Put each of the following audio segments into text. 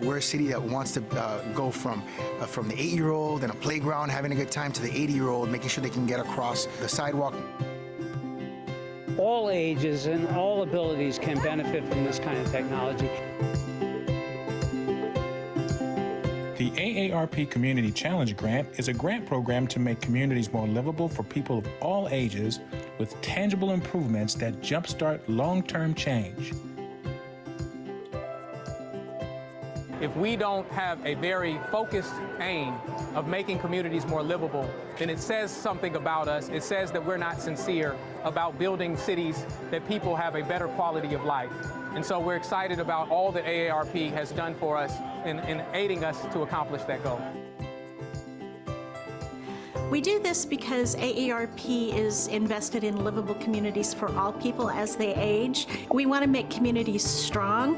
We're a city that wants to go from the 8-year-old in a playground having a good time to the 80-year-old making sure they can get across the sidewalk. All ages and all abilities can benefit from this kind of technology. The AARP Community Challenge Grant is a grant program to make communities more livable for people of all ages with tangible improvements that jumpstart long-term change. If we don't have a very focused aim of making communities more livable, then it says something about us. It says that we're not sincere about building cities that people have a better quality of life. And so we're excited about all that AARP has done for us in aiding us to accomplish that goal. We do this because AARP is invested in livable communities for all people as they age. We want to make communities strong.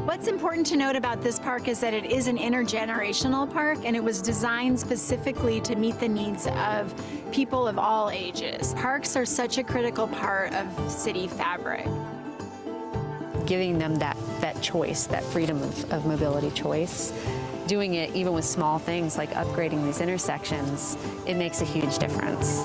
What's important to note about this park is that it is an intergenerational park, and it was designed specifically to meet the needs of people of all ages. Parks are such a critical part of city fabric. Giving them that choice, that freedom of mobility choice, doing it even with small things like upgrading these intersections, it makes a huge difference.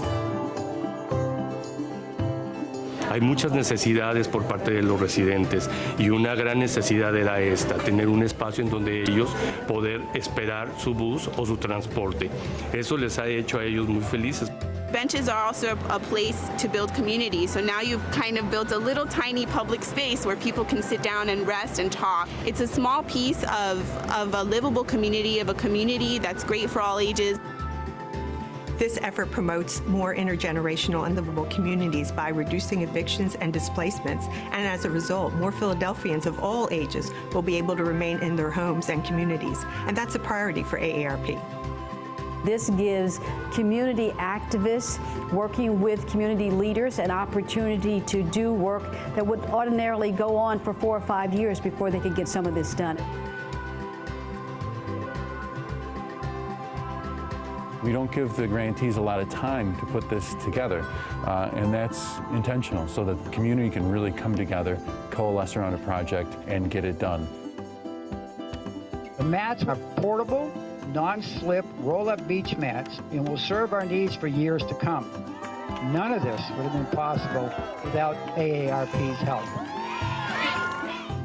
Hay muchas necesidades por parte de los residentes y una gran necesidad era esta, tener un espacio en donde ellos poder esperar su bus o su transporte. Eso les ha hecho a ellos muy felices. Benches are also a place to build community, so now you've kind of built a little tiny public space where people can sit down and rest and talk. It's a small piece of a livable community, of a community that's great for all ages. This effort promotes more intergenerational and livable communities by reducing evictions and displacements, and as a result, more Philadelphians of all ages will be able to remain in their homes and communities, and that's a priority for AARP. This gives community activists working with community leaders an opportunity to do work that would ordinarily go on for 4 or 5 years before they could get some of this done. We don't give the grantees a lot of time to put this together, and that's intentional so that the community can really come together, coalesce around a project, and get it done. The mats are portable, non-slip, roll-up beach mats and will serve our needs for years to come. None of this would have been possible without AARP's help.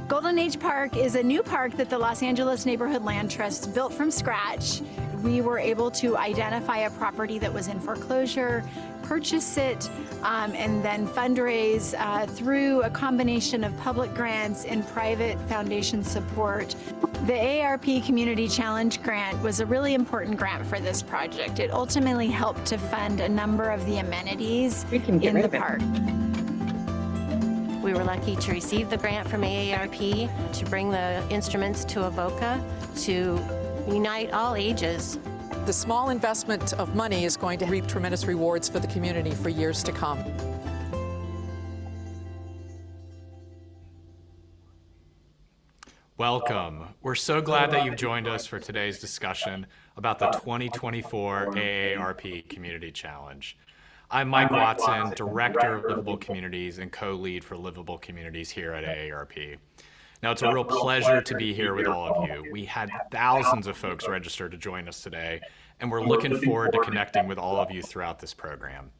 Golden Age Park is a new park that the Los Angeles Neighborhood Land Trust built from scratch. We were able to identify a property that was in foreclosure, purchase it, and then fundraise through a combination of public grants and private foundation support. The AARP Community Challenge Grant was a really important grant for this project. It ultimately helped to fund a number of the amenities in the park. We were lucky to receive the grant from AARP to bring the instruments to Avoca to unite all ages. The small investment of money is going to reap tremendous rewards for the community for years to come. Welcome. We're so glad that you've joined us for today's discussion about the 2024 AARP Community Challenge. I'm Mike Watson, Director of Livable Communities and co-lead for Livable Communities here at AARP. Now, it's a real pleasure to be here with all of you. We had thousands of folks register to join us today, and we're looking forward to connecting with all of you throughout this program.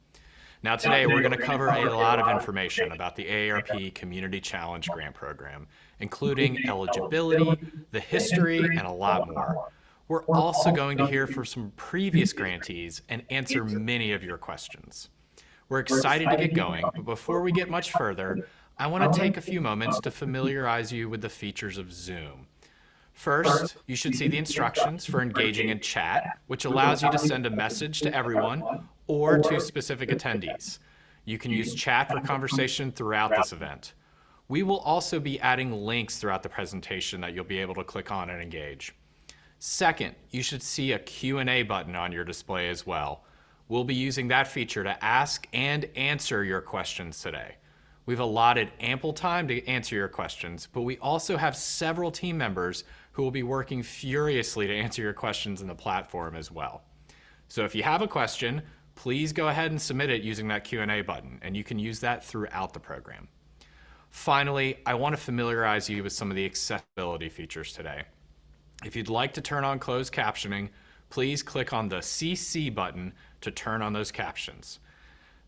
Now, today, we're going to cover a lot of information about the AARP Community Challenge Grant Program, including eligibility, the history, and a lot more. We're also going to hear from some previous grantees and answer many of your questions. We're excited to get going, but before we get much further, I want to take a few moments to familiarize you with the features of Zoom. First, you should see the instructions for engaging in chat, which allows you to send a message to everyone or to specific attendees. You can use chat for conversation throughout this event. We will also be adding links throughout the presentation that you'll be able to click on and engage. Second, you should see a Q&A button on your display as well. We'll be using that feature to ask and answer your questions today. We've allotted ample time to answer your questions, but we also have several team members who will be working furiously to answer your questions in the platform as well. So if you have a question, please go ahead and submit it using that Q&A button, and you can use that throughout the program. Finally, I want to familiarize you with some of the accessibility features today. If you'd like to turn on closed captioning, please click on the CC button to turn on those captions.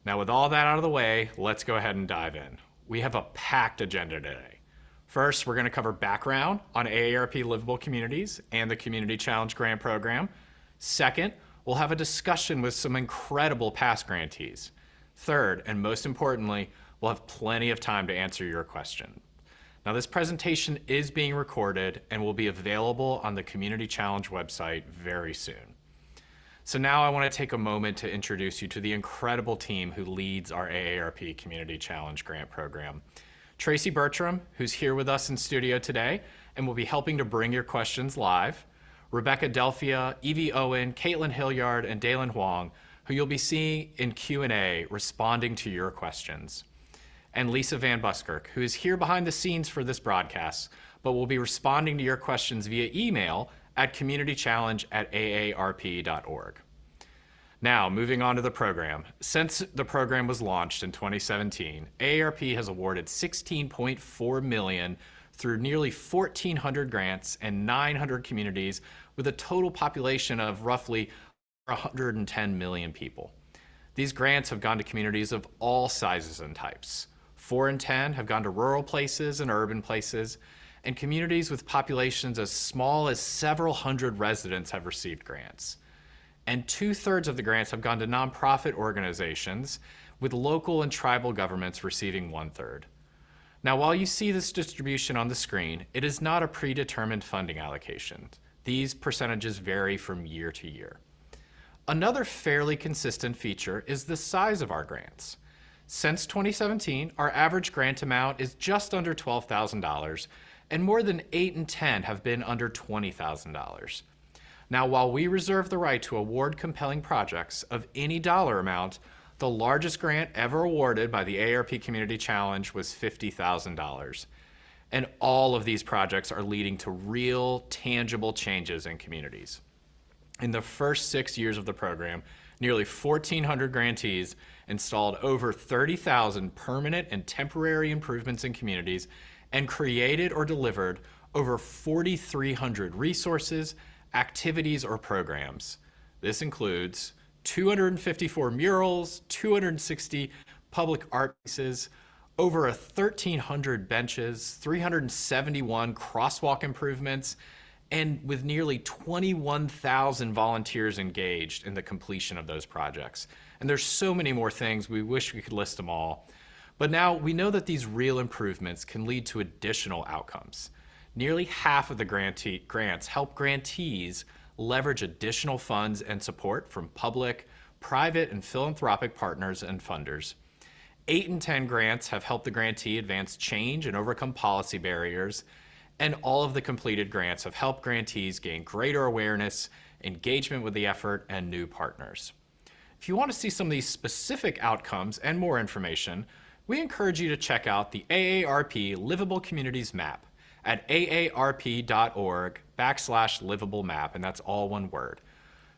Now, with all that out of the way, let's go ahead and dive in. We have a packed agenda today. First, we're going to cover background on AARP Livable Communities and the Community Challenge Grant Program. Second, we'll have a discussion with some incredible past grantees. Third, and most importantly, we'll have plenty of time to answer your question. Now, this presentation is being recorded and will be available on the Community Challenge website very soon. So now I want to take a moment to introduce you to the incredible team who leads our AARP Community Challenge Grant Program. Tracy Bertram, who's here with us in studio today and will be helping to bring your questions live. Rebecca Delphia, Evie Owen, Caitlin Hilliard, and Dalen Huang, who you'll be seeing in Q&A responding to your questions. And Lisa Van Buskirk, who is here behind the scenes for this broadcast, but will be responding to your questions via email at communitychallenge@aarp.org. Now, moving on to the program. Since the program was launched in 2017, AARP has awarded $16.4 million through nearly 1,400 grants and 900 communities with a total population of roughly 110 million people. These grants have gone to communities of all sizes and types. 4 in 10 have gone to rural places and urban places, and communities with populations as small as several hundred residents have received grants. And 2/3 of the grants have gone to nonprofit organizations, with local and tribal governments receiving 1/3. Now, while you see this distribution on the screen, it is not a predetermined funding allocation. These percentages vary from year to year. Another fairly consistent feature is the size of our grants. Since 2017, our average grant amount is just under $12,000, and more than 8 in 10 have been under $20,000. Now, while we reserve the right to award compelling projects of any dollar amount, the largest grant ever awarded by the AARP Community Challenge was $50,000. And all of these projects are leading to real, tangible changes in communities. In the first 6 years of the program, nearly 1,400 grantees installed over 30,000 permanent and temporary improvements in communities and created or delivered over 4,300 resources, activities, or programs. This includes 254 murals, 260 public art pieces, over 1,300 benches, 371 crosswalk improvements, and with nearly 21,000 volunteers engaged in the completion of those projects. And there's so many more things, we wish we could list them all. But now we know that these real improvements can lead to additional outcomes. Nearly half of the grants help grantees leverage additional funds and support from public, private, and philanthropic partners and funders. 8 in 10 grants have helped the grantee advance change and overcome policy barriers, and all of the completed grants have helped grantees gain greater awareness, engagement with the effort, and new partners. If you want to see some of these specific outcomes and more information, we encourage you to check out the AARP Livable Communities Map at aarp.org/livable map, and that's all one word.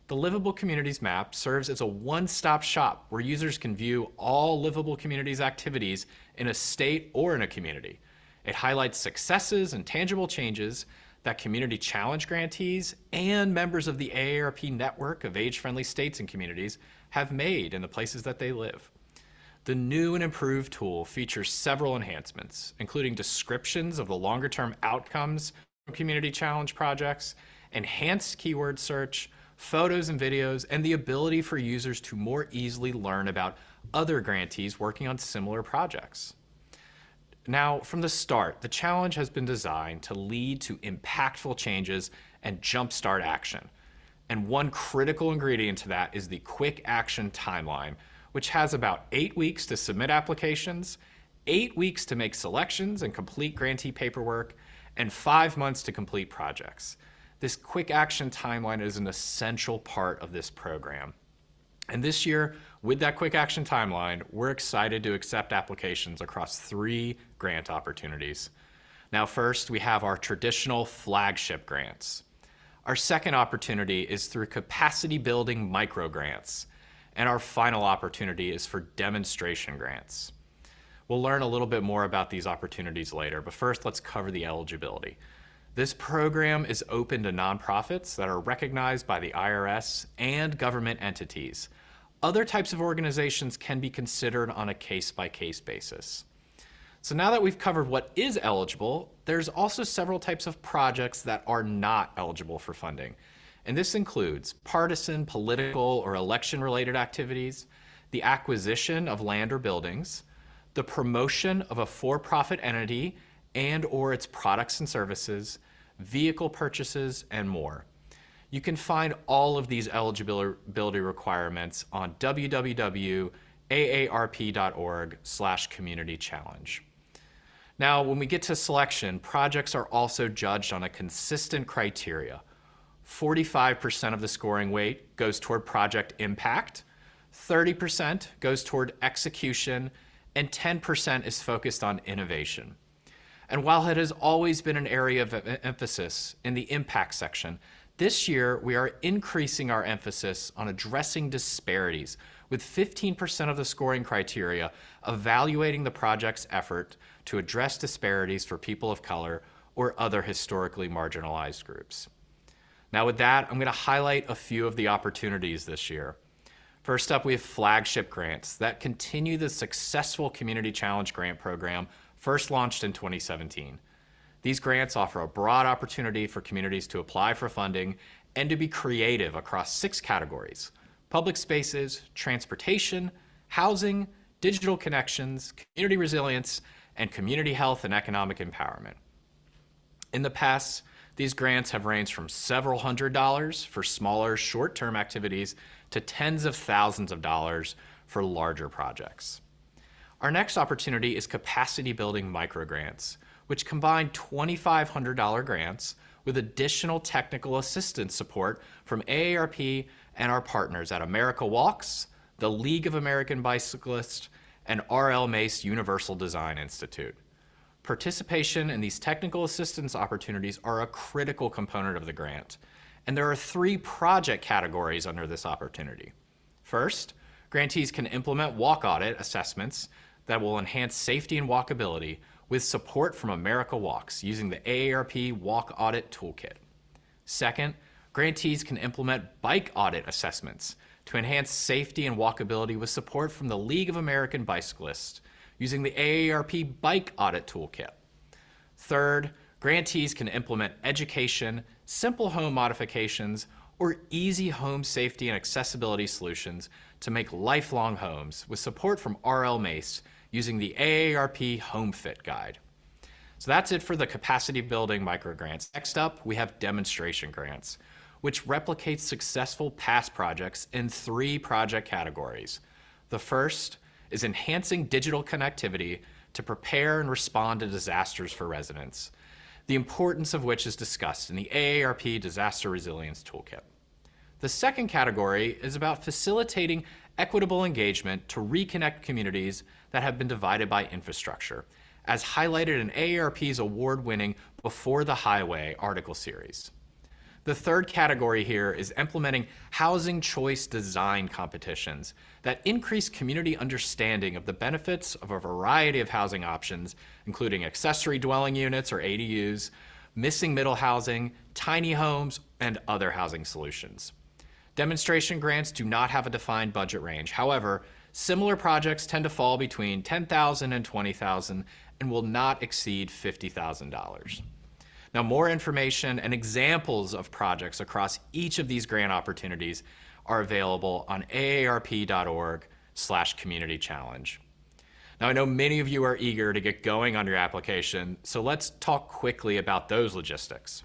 The Livable Communities Map serves as a one-stop shop where users can view all livable communities activities in a state or in a community. It highlights successes and tangible changes that Community Challenge grantees and members of the AARP network of age-friendly states and communities have made in the places that they live. The new and improved tool features several enhancements, including descriptions of the longer-term outcomes from Community Challenge projects, enhanced keyword search, photos and videos, and the ability for users to more easily learn about other grantees working on similar projects. Now, from the start, the challenge has been designed to lead to impactful changes and jumpstart action. And one critical ingredient to that is the quick action timeline, which has about 8 weeks to submit applications, 8 weeks to make selections and complete grantee paperwork, and 5 months to complete projects. This quick action timeline is an essential part of this program. And this year, with that quick action timeline, we're excited to accept applications across 3 grant opportunities. Now, first, we have our traditional flagship grants. Our second opportunity is through capacity building micro grants. And our final opportunity is for demonstration grants. We'll learn a little bit more about these opportunities later, but first let's cover the eligibility. This program is open to nonprofits that are recognized by the IRS and government entities. Other types of organizations can be considered on a case-by-case basis. So now that we've covered what is eligible, there's also several types of projects that are not eligible for funding. And this includes partisan, political, or election-related activities, the acquisition of land or buildings, the promotion of a for-profit entity and or its products and services, vehicle purchases, and more. You can find all of these eligibility requirements on www.aarp.org/community-challenge. Now, when we get to selection, projects are also judged on a consistent criteria. 45% of the scoring weight goes toward project impact, 30% goes toward execution, and 10% is focused on innovation. And while it has always been an area of emphasis in the impact section, this year we are increasing our emphasis on addressing disparities, with 15% of the scoring criteria evaluating the project's effort to address disparities for people of color or other historically marginalized groups. Now with that, I'm going to highlight a few of the opportunities this year. First up, we have flagship grants that continue the successful Community Challenge grant program first launched in 2017. These grants offer a broad opportunity for communities to apply for funding and to be creative across 6 categories: public spaces, transportation, housing, digital connections, community resilience, and community health and economic empowerment. In the past, these grants have ranged from several $100s for smaller, short-term activities to tens of thousands of dollars for larger projects. Our next opportunity is capacity building microgrants, which combine $2,500 grants with additional technical assistance support from AARP and our partners at America Walks, the League of American Bicyclists, and R.L. Mace Universal Design Institute. Participation in these technical assistance opportunities are a critical component of the grant, and there are 3 project categories under this opportunity. First, grantees can implement walk audit assessments that will enhance safety and walkability with support from America Walks using the AARP Walk Audit Toolkit. Second, grantees can implement bike audit assessments to enhance safety and walkability with support from the League of American Bicyclists using the AARP Bike Audit Toolkit. Third, grantees can implement education, simple home modifications, or easy home safety and accessibility solutions to make lifelong homes with support from R.L. Mace using the AARP Home Fit Guide. So that's it for the capacity building microgrants. Next up, we have demonstration grants, which replicate successful past projects in 3 project categories. The first is enhancing digital connectivity to prepare and respond to disasters for residents, the importance of which is discussed in the AARP Disaster Resilience Toolkit. The second category is about facilitating equitable engagement to reconnect communities that have been divided by infrastructure, as highlighted in AARP's award-winning Before the Highway article series. The third category here is implementing housing choice design competitions that increase community understanding of the benefits of a variety of housing options, including accessory dwelling units or ADUs, missing middle housing, tiny homes, and other housing solutions. Demonstration grants do not have a defined budget range. However, similar projects tend to fall between $10,000 and $20,000 and will not exceed $50,000. Now, more information and examples of projects across each of these grant opportunities are available on aarp.org/community-challenge. Now, I know many of you are eager to get going on your application, so let's talk quickly about those logistics.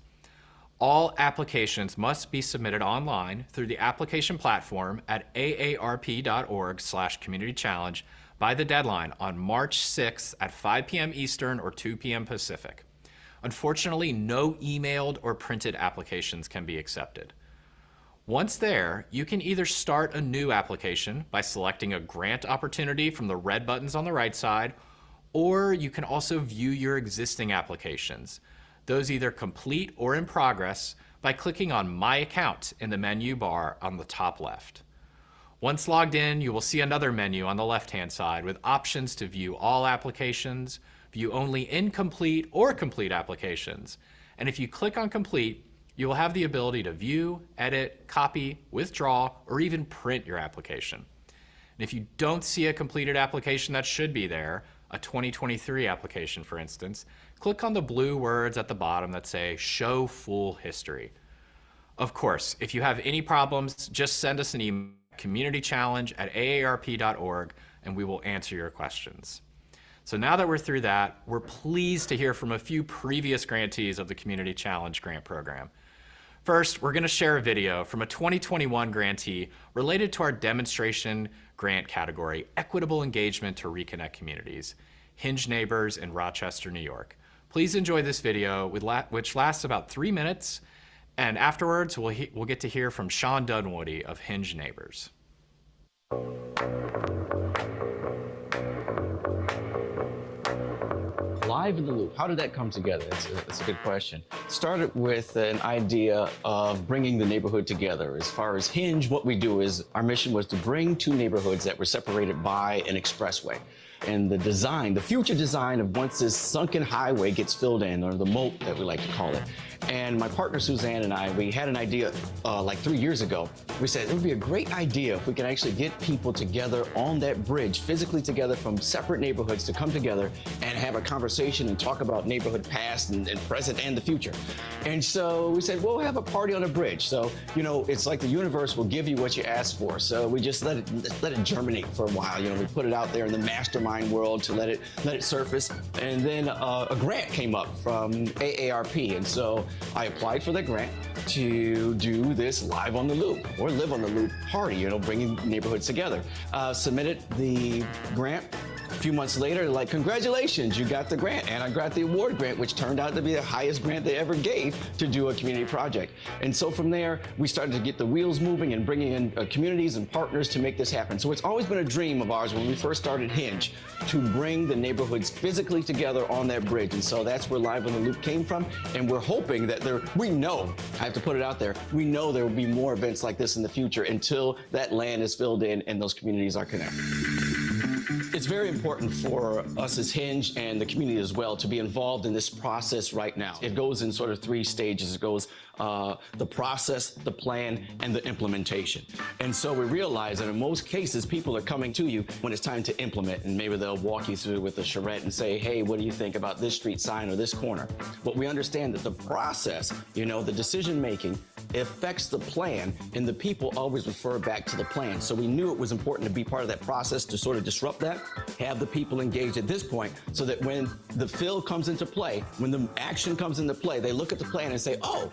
All applications must be submitted online through the application platform at aarp.org/community-challenge by the deadline on March 6th at 5 p.m. Eastern or 2 p.m. Pacific. Unfortunately, no emailed or printed applications can be accepted. Once there, you can either start a new application by selecting a grant opportunity from the red buttons on the right side, or you can also view your existing applications, those either complete or in progress, by clicking on My Account in the menu bar on the top left. Once logged in, you will see another menu on the left-hand side with options to view all applications, view only incomplete or complete applications. And if you click on complete, you will have the ability to view, edit, copy, withdraw, or even print your application. And if you don't see a completed application that should be there, a 2023 application for instance, click on the blue words at the bottom that say Show Full History. Of course, if you have any problems, just send us an email, communitychallenge@aarp.org, and we will answer your questions. So now that we're through that, we're pleased to hear from a few previous grantees of the Community Challenge Grant Program. First, we're going to share a video from a 2021 grantee related to our demonstration grant category, Equitable Engagement to Reconnect Communities, Hinge Neighbors in Rochester, New York. Please enjoy this video, which lasts about 3 minutes, and afterwards we'll get to hear from Shawn Dunwoody of Hinge Neighbors. Live in the Loop, how did that come together? That's a good question. Started with an idea of bringing the neighborhood together. As far as Hinge, what we do is our mission was to bring two neighborhoods that were separated by an expressway. And the design, the future design of once this sunken highway gets filled in, or the moat that we like to call it. And my partner Suzanne and I, we had an idea like 3 years ago. We said it would be a great idea if we could actually get people together on that bridge, physically together from separate neighborhoods to come together and have a conversation and talk about neighborhood past and present and the future. And so we said, well, we'll have a party on a bridge. So, you know, it's like the universe will give you what you ask for. So we just let it germinate for a while. You know, we put it out there in the mastermind world to let it surface. And then a grant came up from AARP. And so I applied for the grant to do this Live on the Loop or Live on the Loop party, you know, bringing neighborhoods together. Submitted the grant. A few months later, like, congratulations, you got the grant. And I got the award grant, which turned out to be the highest grant they ever gave to do a community project. And so from there, we started to get the wheels moving and bringing in communities and partners to make this happen. So it's always been a dream of ours when we first started Hinge to bring the neighborhoods physically together on that bridge. And so that's where Live on the Loop came from. And we're hoping that we know, I have to put it out there, we know there will be more events like this in the future until that land is filled in and those communities are connected. It's very important for us as Hinge and the community as well to be involved in this process right now. It goes in sort of 3 stages. It goes the process, the plan, and the implementation. And so we realize that in most cases, people are coming to you when it's time to implement, and maybe they'll walk you through with a charrette and say, hey, what do you think about this street sign or this corner? But we understand that the process, you know, the decision-making affects the plan, and the people always refer back to the plan. So we knew it was important to be part of that process to sort of disrupt that, have the people engaged at this point so that when the fill comes into play, when the action comes into play, they look at the plan and say, oh,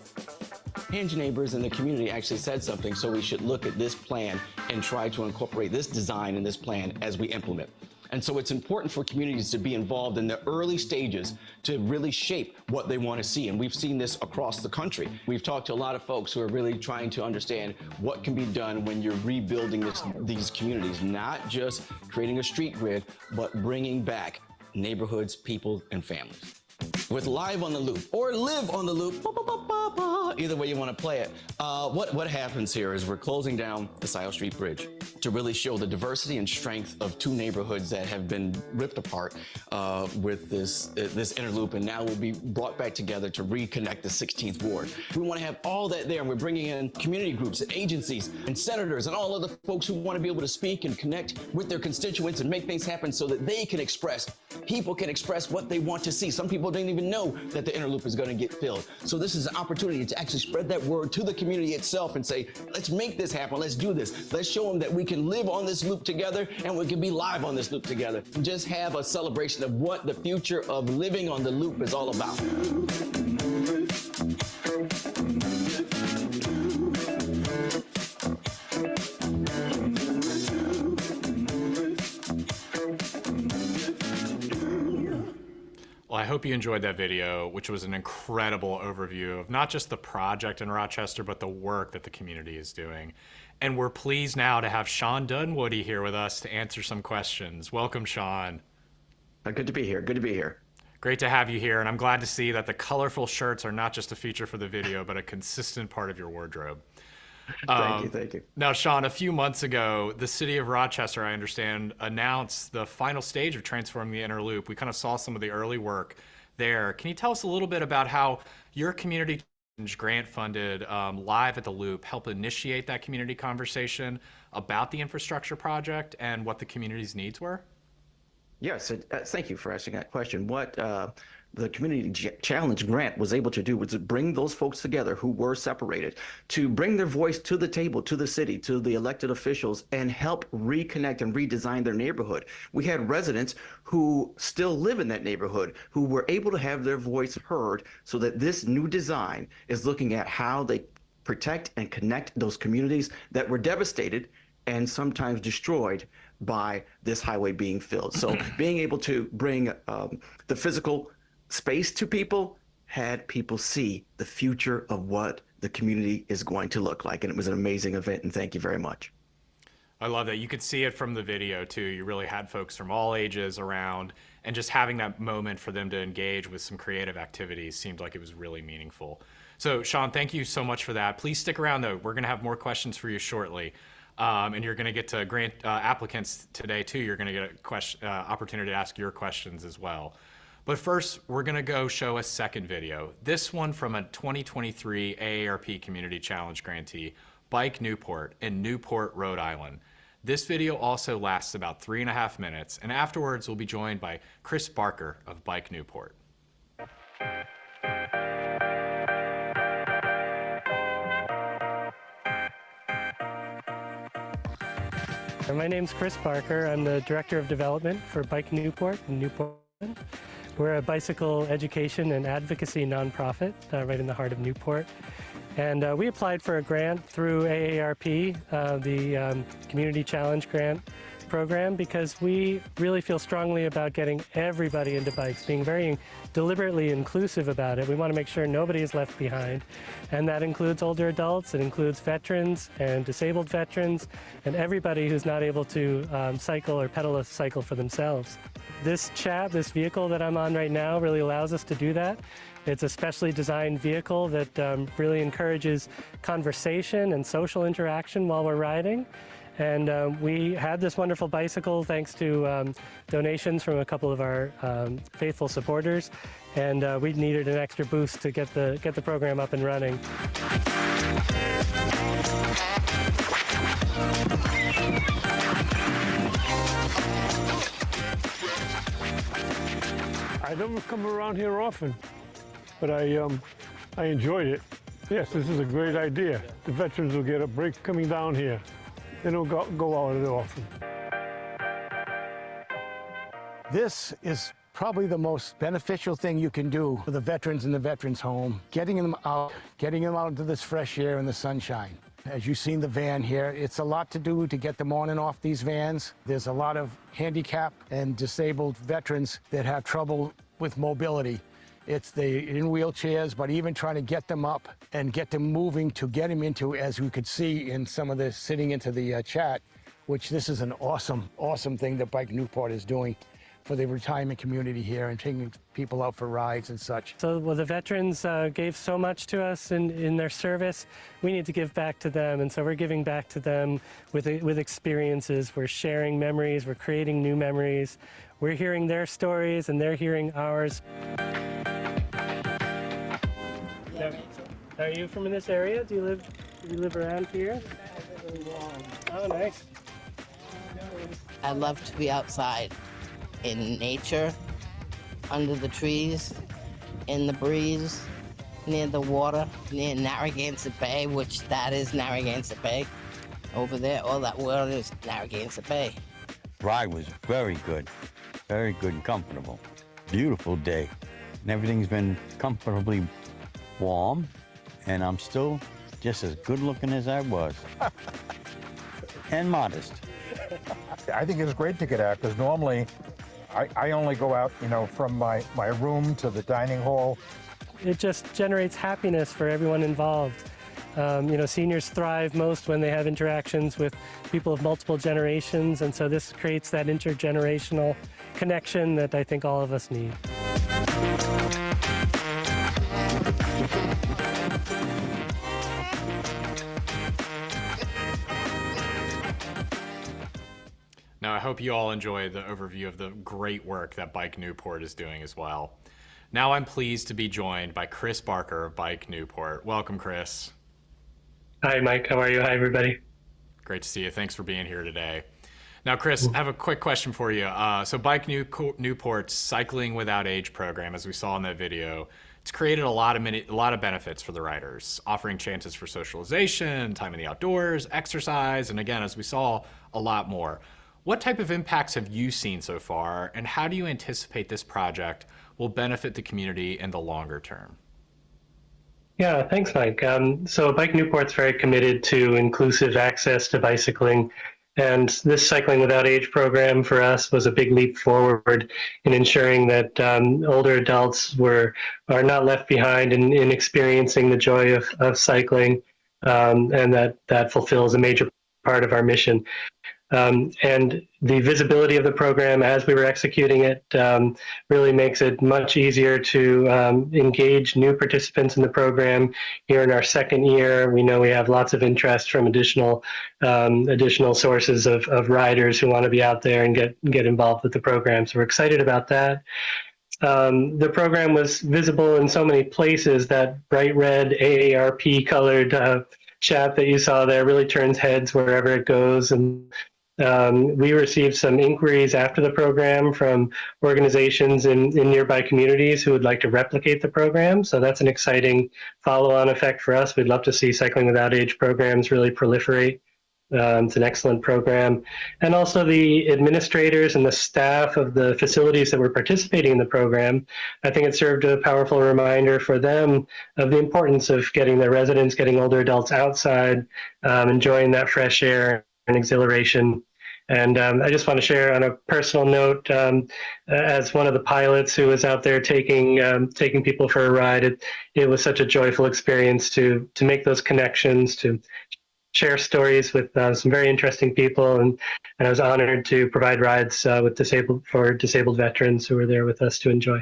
Hinge Neighbors in the community actually said something, so we should look at this plan and try to incorporate this design in this plan as we implement. And so it's important for communities to be involved in the early stages to really shape what they want to see. And we've seen this across the country. We've talked to a lot of folks who are really trying to understand what can be done when you're rebuilding these communities, not just creating a street grid, but bringing back neighborhoods, people, and families. With Live on the Loop or Live on the Loop, either way you want to play it, what happens here is we're closing down the Scioto Street Bridge to really show the diversity and strength of 2 neighborhoods that have been ripped apart with this interloop, and now will be brought back together to reconnect the 16th Ward. We want to have all that there, and we're bringing in community groups and agencies and senators and all other folks who want to be able to speak and connect with their constituents and make things happen so that they can express, people can express what they want to see. Some people didn't even know that the interloop is going to get filled. So this is an opportunity to actually spread that word to the community itself and say, let's make this happen. Let's do this. Let's show them that we can live on this loop together and we can be live on this loop together. Just have a celebration of what the future of living on the loop is all about. Well, I hope you enjoyed that video, which was an incredible overview of not just the project in Rochester, but the work that the community is doing. And we're pleased now to have Shawn Dunwoody here with us to answer some questions. Welcome, Shawn. Good to be here. Good to be here. Great to have you here, and I'm glad to see that the colorful shirts are not just a feature for the video, but a consistent part of your wardrobe. Thank you. Now, Shawn, a few months ago, the city of Rochester, I understand, announced the final stage of transforming the inner loop. We kind of saw some of the early work there. Can you tell us a little bit about how your community grant funded Live at the Loop helped initiate that community conversation about the infrastructure project and what the community's needs were? Yes, thank you for asking that question. What the Community Challenge Grant was able to do was to bring those folks together who were separated, to bring their voice to the table, to the city, to the elected officials, and help reconnect and redesign their neighborhood. We had residents who still live in that neighborhood who were able to have their voice heard, so that this new design is looking at how they protect and connect those communities that were devastated and sometimes destroyed by this highway being filled. So being able to bring the physical space to people had people see the future of what the community is going to look like. And it was an amazing event, and thank you very much. I love that. You could see it from the video too. You really had folks from all ages around, and just having that moment for them to engage with some creative activities seemed like it was really meaningful. So Shawn, thank you so much for that. Please stick around though. We're gonna have more questions for you shortly. And you're gonna get to grant applicants today too. You're gonna get a opportunity to ask your questions as well. But first, we're gonna go show a second video. This one from a 2023 AARP Community Challenge grantee, Bike Newport in Newport, Rhode Island. This video also lasts about 3.5 minutes, and afterwards we'll be joined by Chris Barker of Bike Newport. My name's Chris Barker. I'm the Director of Development for Bike Newport in Newport. We're a bicycle education and advocacy nonprofit right in the heart of Newport. And we applied for a grant through AARP, the Community Challenge Grant program, because we really feel strongly about getting everybody into bikes, being very deliberately inclusive about it. We want to make sure nobody is left behind, and that includes older adults, it includes veterans and disabled veterans, and everybody who's not able to cycle or pedal a cycle for themselves. This vehicle that I'm on right now really allows us to do that. It's a specially designed vehicle that really encourages conversation and social interaction while we're riding. And we had this wonderful bicycle thanks to donations from a couple of our faithful supporters, and we needed an extra boost to get the program up and running. I don't come around here often, but I enjoyed it. Yes, this is a great idea. The veterans will get a break coming down here. They don't go out as often. This is probably the most beneficial thing you can do for the veterans in the veterans home, getting them out into this fresh air and the sunshine. As you've seen the van here, it's a lot to do to get them on and off these vans. There's a lot of handicapped and disabled veterans that have trouble with mobility. It's in wheelchairs, but even trying to get them up and get them moving to get them into, as we could see in some of the sitting into the chat, which this is an awesome, awesome thing that Bike Newport is doing for the retirement community here and taking people out for rides and such. So the veterans gave so much to us in their service. We need to give back to them, and so we're giving back to them with experiences. We're sharing memories, we're creating new memories. We're hearing their stories and they're hearing ours. Are you from this area? Do you live around here? Oh, nice. I love to be outside in nature, under the trees, in the breeze, near the water, near Narragansett Bay, which that is Narragansett Bay. Over there, all that water is Narragansett Bay. Ride was very good and comfortable. Beautiful day, and everything's been comfortably warm, and I'm still just as good looking as I was. And modest. I think it's great to get out, because normally I only go out, from my room to the dining hall. It just generates happiness for everyone involved. Seniors thrive most when they have interactions with people of multiple generations, and so this creates that intergenerational connection that I think all of us need. hope you all enjoyed the overview of the great work that Bike Newport is doing as well. Now I'm pleased to be joined by Chris Barker of Bike Newport. Welcome, Chris. Hi, Mike. How are you? Hi, everybody. Great to see you. Thanks for being here today. Now, Chris, I have a quick question for you. So Bike Newport's Cycling Without Age program, as we saw in that video, it's created a lot of benefits for the riders, offering chances for socialization, time in the outdoors, exercise, and again, as we saw, a lot more. What type of impacts have you seen so far, and how do you anticipate this project will benefit the community in the longer term? Yeah, thanks, Mike. So Bike Newport's very committed to inclusive access to bicycling. And this Cycling Without Age program for us was a big leap forward in ensuring that older adults are not left behind in experiencing the joy of cycling, and that fulfills a major part of our mission. And the visibility of the program as we were executing it really makes it much easier to engage new participants in the program. Here in our second year, we know we have lots of interest from additional sources of riders who want to be out there and get involved with the program. So we're excited about that. The program was visible in so many places. That bright red AARP colored chat that you saw there really turns heads wherever it goes. And we received some inquiries after the program from organizations in nearby communities who would like to replicate the program. So that's an exciting follow-on effect for us. We'd love to see Cycling Without Age programs really proliferate. It's an excellent program. And also the administrators and the staff of the facilities that were participating in the program, I think it served a powerful reminder for them of the importance of getting their residents, getting older adults outside, enjoying that fresh air and exhilaration. And I just want to share on a personal note, as one of the pilots who was out there taking people for a ride, it was such a joyful experience to make those connections, to share stories with some very interesting people, and I was honored to provide rides with disabled veterans who were there with us to enjoy.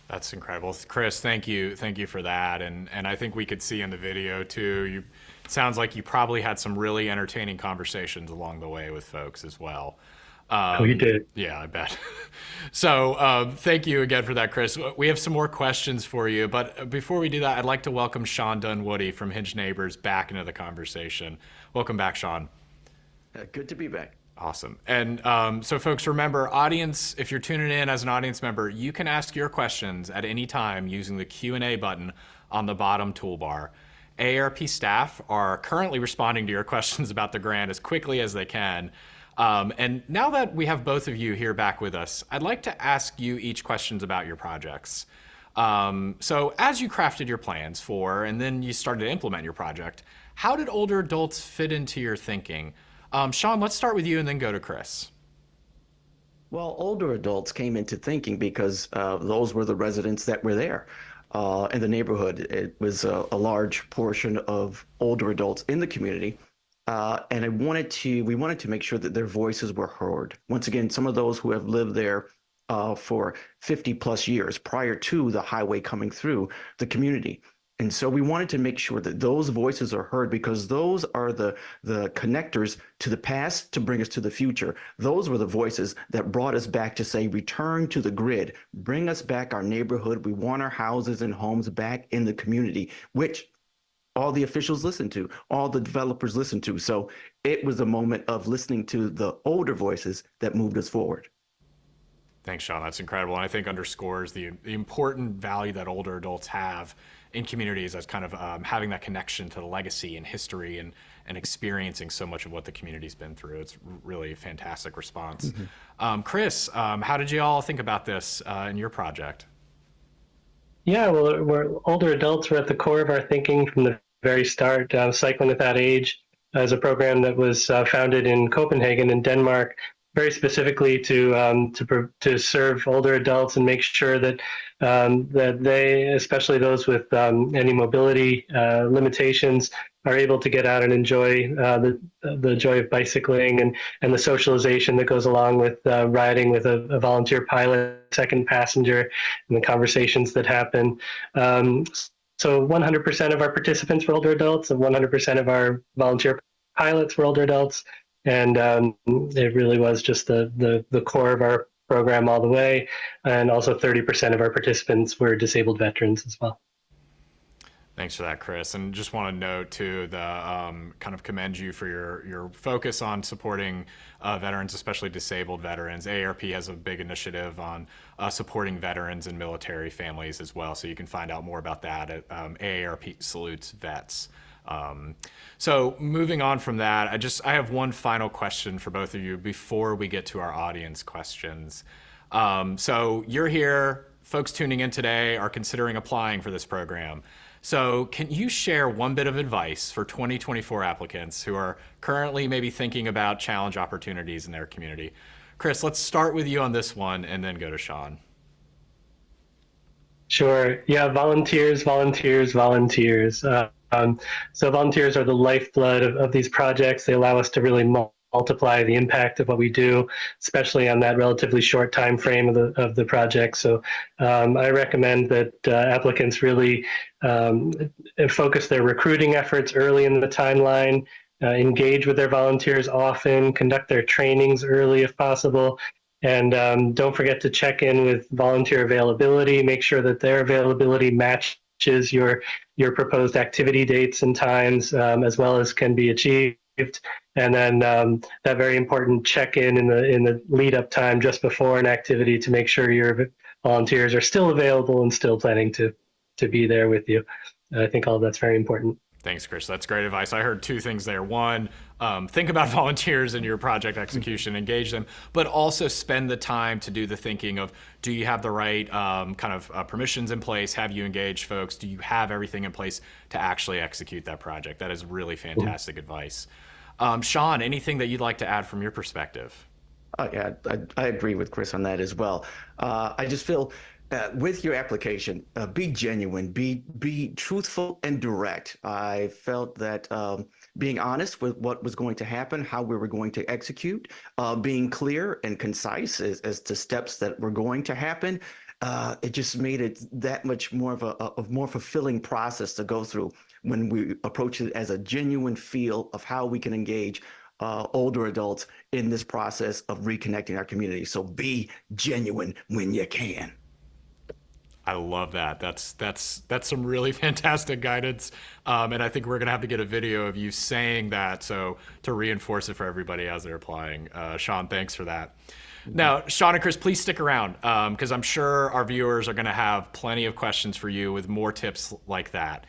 That's incredible. Chris, thank you for that. And I think we could see in the video too, it sounds like you probably had some really entertaining conversations along the way with folks as well. We did. Yeah, I bet. So thank you again for that, Chris. We have some more questions for you, but before we do that, I'd like to welcome Shawn Dunwoody from Hinge Neighbors back into the conversation. Welcome back, Shawn. Good to be back. Awesome. And so folks, remember, audience, if you're tuning in as an audience member, you can ask your questions at any time using the Q&A button on the bottom toolbar. AARP staff are currently responding to your questions about the grant as quickly as they can. And now that we have both of you here back with us, I'd like to ask you each questions about your projects. So as you crafted your plans for, and then you started to implement your project, how did older adults fit into your thinking? Shawn, let's start with you and then go to Chris. Well, older adults came into thinking because those were the residents that were there in the neighborhood. It was a large portion of older adults in the community. And we wanted to make sure that their voices were heard. Once again, some of those who have lived there for 50 plus years prior to the highway coming through the community. And so we wanted to make sure that those voices are heard, because those are the connectors to the past to bring us to the future. Those were the voices that brought us back to say, return to the grid, bring us back our neighborhood. We want our houses and homes back in the community, which all the officials listened to, all the developers listened to. So it was a moment of listening to the older voices that moved us forward. Thanks, Shawn. That's incredible. And I think underscores the important value that older adults have in communities as kind of having that connection to the legacy and history and experiencing so much of what the community's been through. It's really a fantastic response. Mm-hmm. Chris, how did you all think about this in your project? Yeah, well, we're older adults were at the core of our thinking from the very start. Cycling Without Age is a program that was founded in Copenhagen in Denmark, very specifically to serve older adults and make sure that that they, especially those with any mobility limitations, are able to get out and enjoy the joy of bicycling and the socialization that goes along with riding with a volunteer pilot, second passenger, and the conversations that happen. So 100% of our participants were older adults, and 100% of our volunteer pilots were older adults. And it really was just the core of our program all the way. And also 30% of our participants were disabled veterans as well. Thanks for that, Chris. And just want to note too, kind of commend you for your focus on supporting veterans, especially disabled veterans. AARP has a big initiative on supporting veterans and military families as well. So you can find out more about that at AARP Salutes Vets. So moving on from that, I have one final question for both of you before we get to our audience questions. So you're here, folks tuning in today are considering applying for this program. So can you share one bit of advice for 2024 applicants who are currently maybe thinking about challenge opportunities in their community? Chris, let's start with you on this one and then go to Shawn. Sure. Yeah, volunteers, volunteers, volunteers. So volunteers are the lifeblood of these projects. They allow us to really multiply the impact of what we do, especially on that relatively short time frame of the project. So I recommend that applicants really focus their recruiting efforts early in the timeline, engage with their volunteers often, conduct their trainings early if possible, and don't forget to check in with volunteer availability. Make sure that their availability matches your proposed activity dates and times, as well as can be achieved. And then that very important check-in in the lead-up time just before an activity to make sure your volunteers are still available and still planning to be there with you. I think all of that's very important. Thanks, Chris. That's great advice. I heard two things there. One, think about volunteers in your project execution, engage them, but also spend the time to do the thinking of, do you have the right permissions in place? Have you engaged folks? Do you have everything in place to actually execute that project? That is really fantastic advice. Shawn, anything that you'd like to add from your perspective? Yeah, I agree with Chris on that as well. I just feel with your application, be genuine, be truthful and direct. I felt that being honest with what was going to happen, how we were going to execute, being clear and concise as to steps that were going to happen, it just made it that much more of a more fulfilling process to go through when we approach it as a genuine feel of how we can engage older adults in this process of reconnecting our community. So be genuine when you can. I love that. That's some really fantastic guidance. And I think we're gonna have to get a video of you saying that so to reinforce it for everybody as they're applying. Shawn, thanks for that. Now, Shawn and Chris, please stick around because I'm sure our viewers are gonna have plenty of questions for you with more tips like that.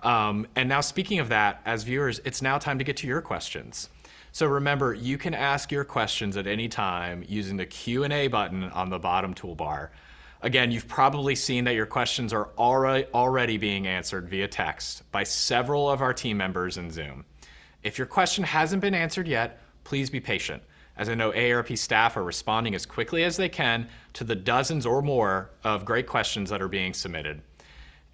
And now speaking of that, as viewers, it's now time to get to your questions. So remember, you can ask your questions at any time using the Q&A button on the bottom toolbar. Again, you've probably seen that your questions are already being answered via text by several of our team members in Zoom. If your question hasn't been answered yet, please be patient, as I know AARP staff are responding as quickly as they can to the dozens or more of great questions that are being submitted.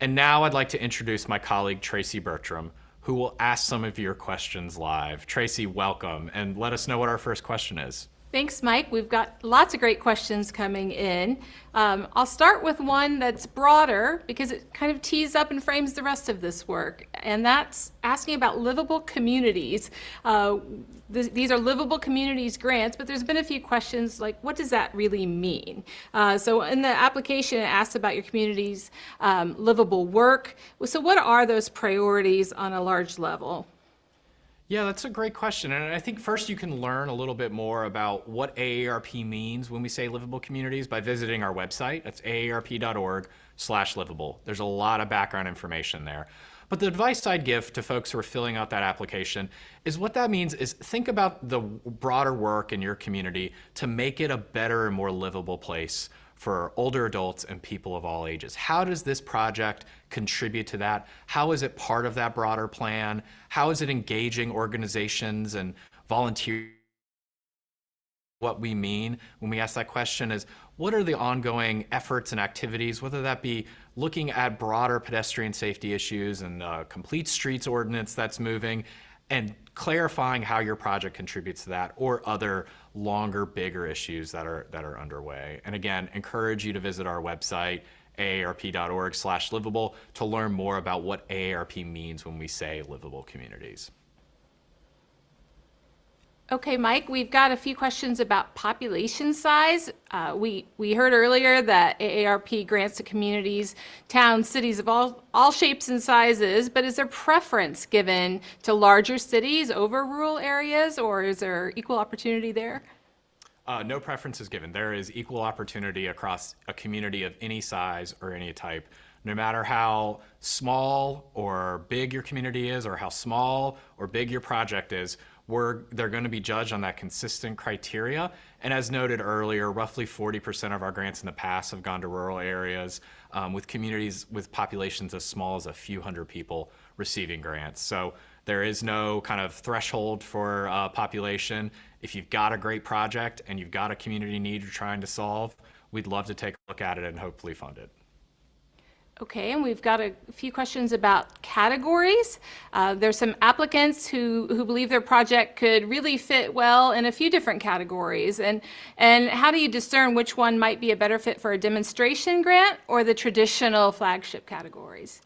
And now I'd like to introduce my colleague, Tracy Bertram, who will ask some of your questions live. Tracy, welcome, and let us know what our first question is. Thanks, Mike. We've got lots of great questions coming in. I'll start with one that's broader because it kind of tees up and frames the rest of this work, and that's asking about livable communities. These are livable communities grants, but there's been a few questions like, what does that really mean? So in the application, it asks about your community's livable work. So what are those priorities on a large level? Yeah, that's a great question. And I think first you can learn a little bit more about what AARP means when we say livable communities by visiting our website. That's aarp.org/livable. There's a lot of background information there. But the advice I'd give to folks who are filling out that application is what that means is think about the broader work in your community to make it a better and more livable place for older adults and people of all ages. How does this project contribute to that? How is it part of that broader plan? How is it engaging organizations and volunteers? What we mean when we ask that question is, what are the ongoing efforts and activities, whether that be looking at broader pedestrian safety issues and complete streets ordinance that's moving, and clarifying how your project contributes to that, or other longer, bigger issues that are underway. And again, encourage you to visit our website, aarp.org/livable, to learn more about what AARP means when we say livable communities. Okay, Mike, we've got a few questions about population size. We heard earlier that AARP grants to communities, towns, cities of all shapes and sizes, but is there preference given to larger cities over rural areas, or is there equal opportunity there? No preference is given. There is equal opportunity across a community of any size or any type. No matter how small or big your community is, or how small or big your project is, they're going to be judged on that consistent criteria. And as noted earlier, roughly 40% of our grants in the past have gone to rural areas, with communities with populations as small as a few hundred people receiving grants. So there is no kind of threshold for population. If you've got a great project and you've got a community need you're trying to solve, we'd love to take a look at it and hopefully fund it. Okay, and we've got a few questions about categories. There's some applicants who believe their project could really fit well in a few different categories. And how do you discern which one might be a better fit for a demonstration grant or the traditional flagship categories?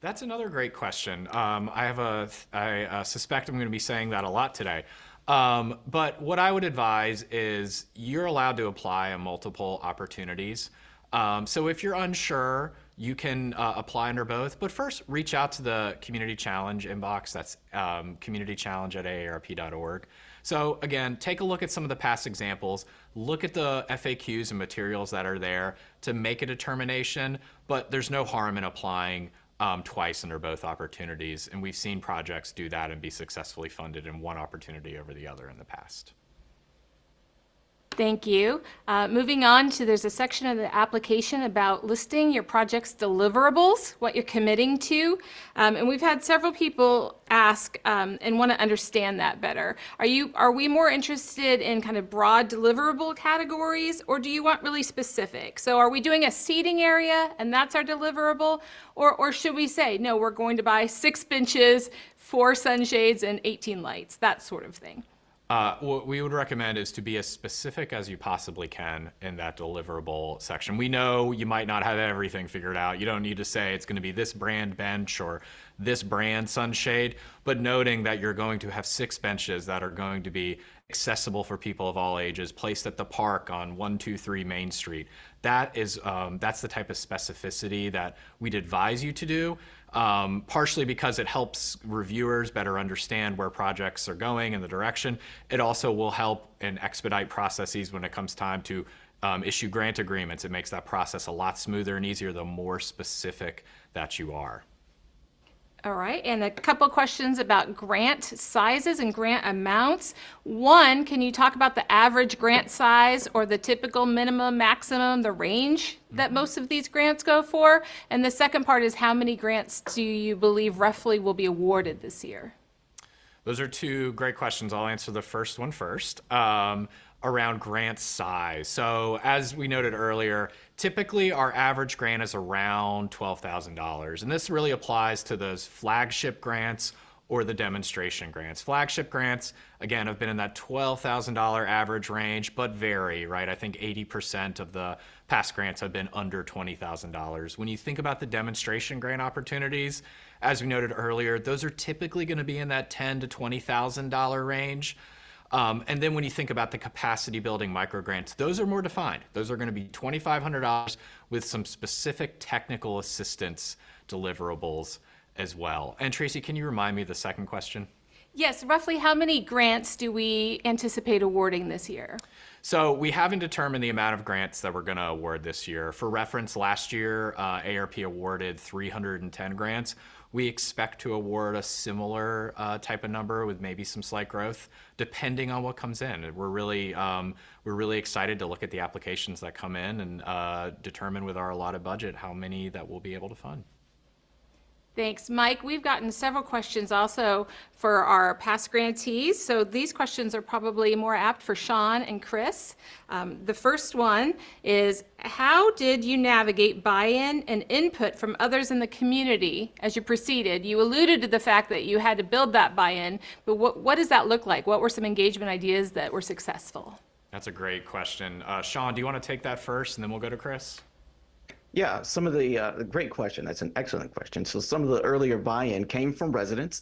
That's another great question. I suspect I'm going to be saying that a lot today. But what I would advise is you're allowed to apply on multiple opportunities. So if you're unsure, you can apply under both, but first reach out to the Community Challenge inbox. That's communitychallenge@aarp.org. So again, take a look at some of the past examples, look at the FAQs and materials that are there to make a determination, but there's no harm in applying twice under both opportunities. And we've seen projects do that and be successfully funded in one opportunity over the other in the past. Thank you. Moving on to, there's a section of the application about listing your project's deliverables, what you're committing to. And we've had several people ask and want to understand that better. Are we more interested in kind of broad deliverable categories, or do you want really specific? So are we doing a seating area and that's our deliverable? Or should we say, no, we're going to buy 6 benches, 4 sunshades, and 18 lights, that sort of thing? What we would recommend is to be as specific as you possibly can in that deliverable section. We know you might not have everything figured out. You don't need to say it's going to be this brand bench or this brand sunshade, but noting that you're going to have 6 benches that are going to be accessible for people of all ages, placed at the park on 123 Main Street. That's the type of specificity that we'd advise you to do. Partially because it helps reviewers better understand where projects are going and the direction. It also will help and expedite processes when it comes time to issue grant agreements. It makes that process a lot smoother and easier the more specific that you are. All right, and a couple questions about grant sizes and grant amounts. One, can you talk about the average grant size or the typical minimum, maximum, the range that most of these grants go for? And the second part is, how many grants do you believe roughly will be awarded this year? Those are 2 great questions. I'll answer the first one first. Around grant size. So as we noted earlier, typically our average grant is around $12,000. And this really applies to those flagship grants or the demonstration grants. Flagship grants, again, have been in that $12,000 average range, but vary, right? I think 80% of the past grants have been under $20,000. When you think about the demonstration grant opportunities, as we noted earlier, those are typically going to be in that $10,000 to $20,000 range. And then when you think about the capacity building microgrants, those are more defined. Those are going to be $2,500 with some specific technical assistance deliverables as well. And Tracy, can you remind me of the second question? Yes, roughly how many grants do we anticipate awarding this year? So we haven't determined the amount of grants that we're going to award this year. For reference, last year, AARP awarded 310 grants. We expect to award a similar type of number with maybe some slight growth, depending on what comes in. We're really excited to look at the applications that come in and determine with our allotted budget how many that we'll be able to fund. Thanks, Mike. We've gotten several questions also for our past grantees. So these questions are probably more apt for Shawn and Chris. The first one is, how did you navigate buy-in and input from others in the community as you proceeded? You alluded to the fact that you had to build that buy-in, but what does that look like? What were some engagement ideas that were successful? That's a great question. Shawn, do you want to take that first and then we'll go to Chris? Yeah, some of the great question. That's an excellent question. So some of the earlier buy-in came from residents.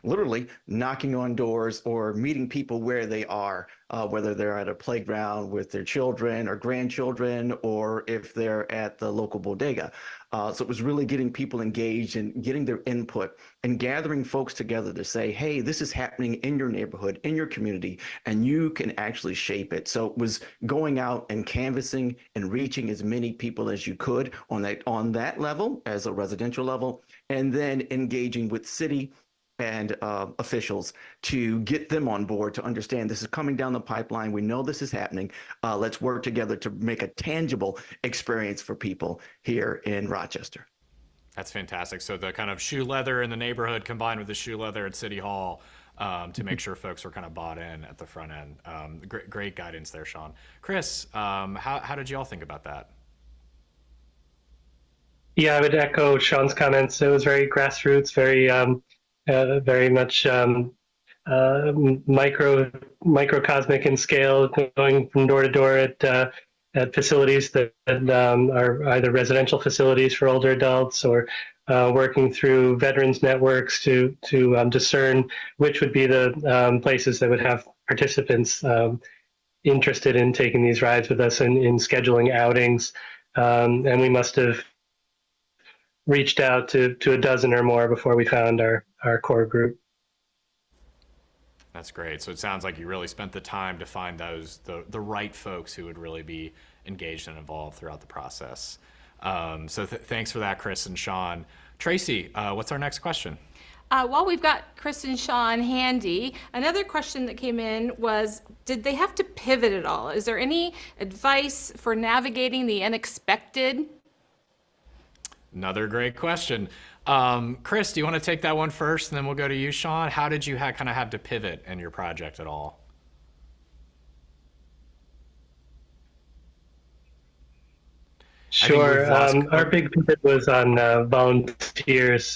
literally knocking on doors or meeting people where they are, whether they're at a playground with their children or grandchildren, or if they're at the local bodega. So it was really getting people engaged and getting their input and gathering folks together to say, hey, this is happening in your neighborhood, in your community, and you can actually shape it. So it was going out and canvassing and reaching as many people as you could on that level, as a residential level, and then engaging with city and officials to get them on board to understand this is coming down the pipeline. We know this is happening. Let's work together to make a tangible experience for people here in Rochester. That's fantastic. So the kind of shoe leather in the neighborhood combined with the shoe leather at City Hall to make sure folks were kind of bought in at the front end. Great guidance there, Shawn. Chris, how did you all think about that? Yeah, I would echo Shawn's comments. It was very grassroots, very much microcosmic in scale, going from door to door at facilities that are either residential facilities for older adults or working through veterans networks to discern which would be the places that would have participants interested in taking these rides with us and in scheduling outings. And we must have reached out to a dozen or more before we found our core group. That's great. So it sounds like you really spent the time to find the right folks who would really be engaged and involved throughout the process. So thanks for that, Chris and Shawn. Tracy, what's our next question? While we've got Chris and Shawn handy, another question that came in was, did they have to pivot at all? Is there any advice for navigating the unexpected? Another great question. Chris, do you want to take that one first, and then we'll go to you, Shawn? How did you kind of have to pivot in your project at all? Sure. Our big pivot was on volunteers.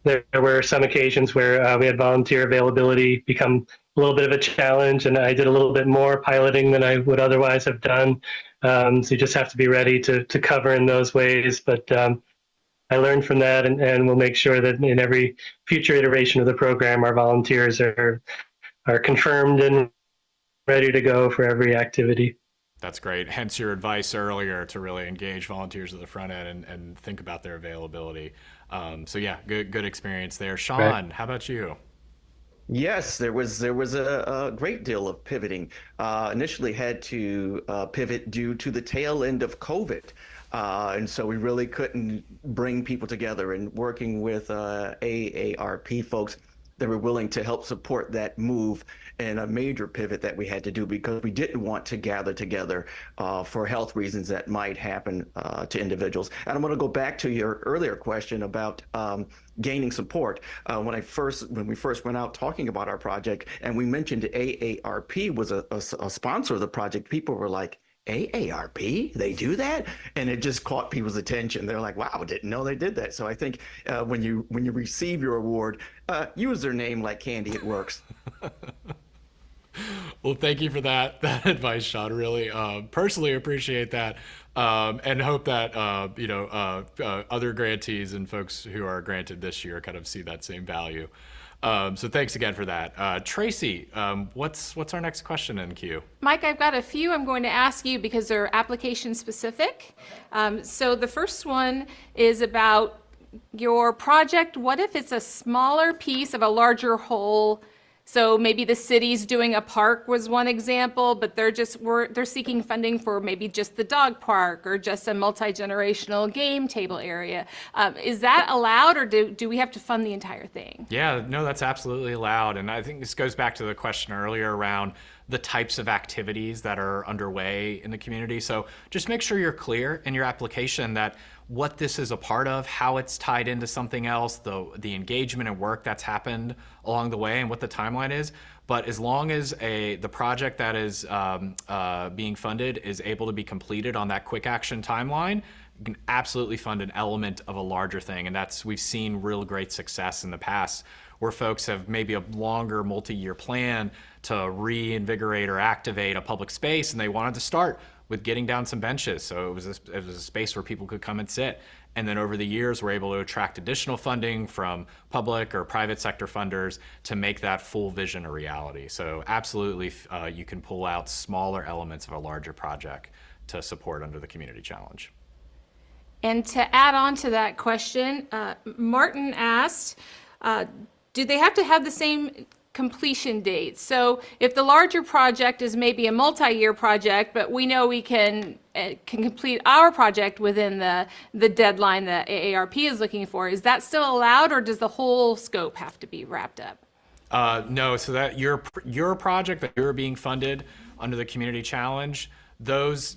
There were some occasions where we had volunteer availability become a little bit of a challenge, and I did a little bit more piloting than I would otherwise have done. So you just have to be ready to cover in those ways. But I learned from that, and we'll make sure that in every future iteration of the program, our volunteers are confirmed and ready to go for every activity. That's great. Hence your advice earlier to really engage volunteers at the front end and think about their availability. So yeah, good experience there. Shawn, Right. How about you? Yes, there was a great deal of pivoting. Initially had to pivot due to the tail end of COVID. And so we really couldn't bring people together, and working with AARP folks that were willing to help support that move, and a major pivot that we had to do because we didn't want to gather together for health reasons that might happen to individuals. And I'm going to go back to your earlier question about gaining support. When we first went out talking about our project, and we mentioned AARP was a sponsor of the project, people were like, AARP? They do that? And it just caught people's attention. They're like, wow, didn't know they did that. So I think when you receive your award, use their name like candy. It works. Well, thank you for that advice, Shawn. Really personally appreciate that, and hope that other grantees and folks who are granted this year kind of see that same value. So thanks again for that. Tracy, what's our next question in queue? Mike, I've got a few I'm going to ask you because they're application specific. So the first one is about your project. What if it's a smaller piece of a larger whole? So maybe the city's doing a park was one example, but they're seeking funding for maybe just the dog park or just a multi-generational game table area. Is that allowed, or do we have to fund the entire thing? Yeah, no, that's absolutely allowed. And I think this goes back to the question earlier around the types of activities that are underway in the community. So just make sure you're clear in your application that what this is a part of, how it's tied into something else, the engagement and work that's happened along the way, and what the timeline is. But as long as the project that is being funded is able to be completed on that quick action timeline, you can absolutely fund an element of a larger thing. And we've seen real great success in the past where folks have maybe a longer multi-year plan to reinvigorate or activate a public space, and they wanted to start with getting down some benches. So it was a space where people could come and sit. And then over the years, we're able to attract additional funding from public or private sector funders to make that full vision a reality. So absolutely, you can pull out smaller elements of a larger project to support under the Community Challenge. And to add on to that question, Martin asked, do they have to have the same completion date? So if the larger project is maybe a multi-year project, but we know we can complete our project within the deadline that AARP is looking for, is that still allowed, or does the whole scope have to be wrapped up? No, so that your project that you're being funded under the Community Challenge, those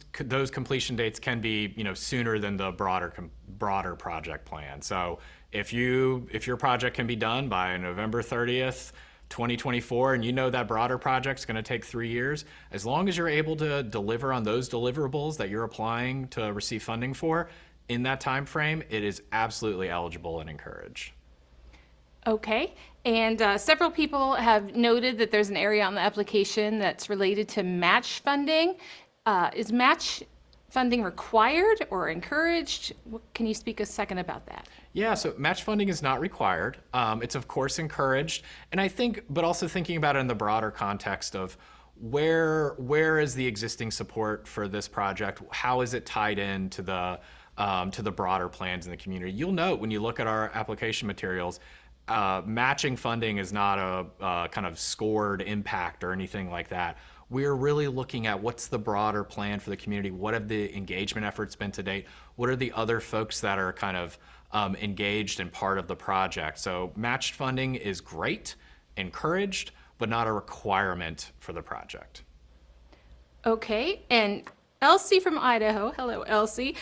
completion dates can be sooner than the broader project plan. So if your project can be done by November 30th, 2024, and that broader project's going to take 3 years, as long as you're able to deliver on those deliverables that you're applying to receive funding for in that time frame, it is absolutely eligible and encouraged. Okay, and several people have noted that there's an area on the application that's related to match funding. Is match funding required or encouraged? Can you speak a second about that? Yeah, so match funding is not required. It's of course encouraged, and I think, but also thinking about it in the broader context of where is the existing support for this project? How is it tied in to the broader plans in the community? You'll note when you look at our application materials, matching funding is not a kind of scored impact or anything like that. We're really looking at what's the broader plan for the community, what have the engagement efforts been to date, what are the other folks that are kind of engaged and part of the project. So matched funding is great, encouraged, but not a requirement for the project. Okay, and Elsie from Idaho, hello Elsie,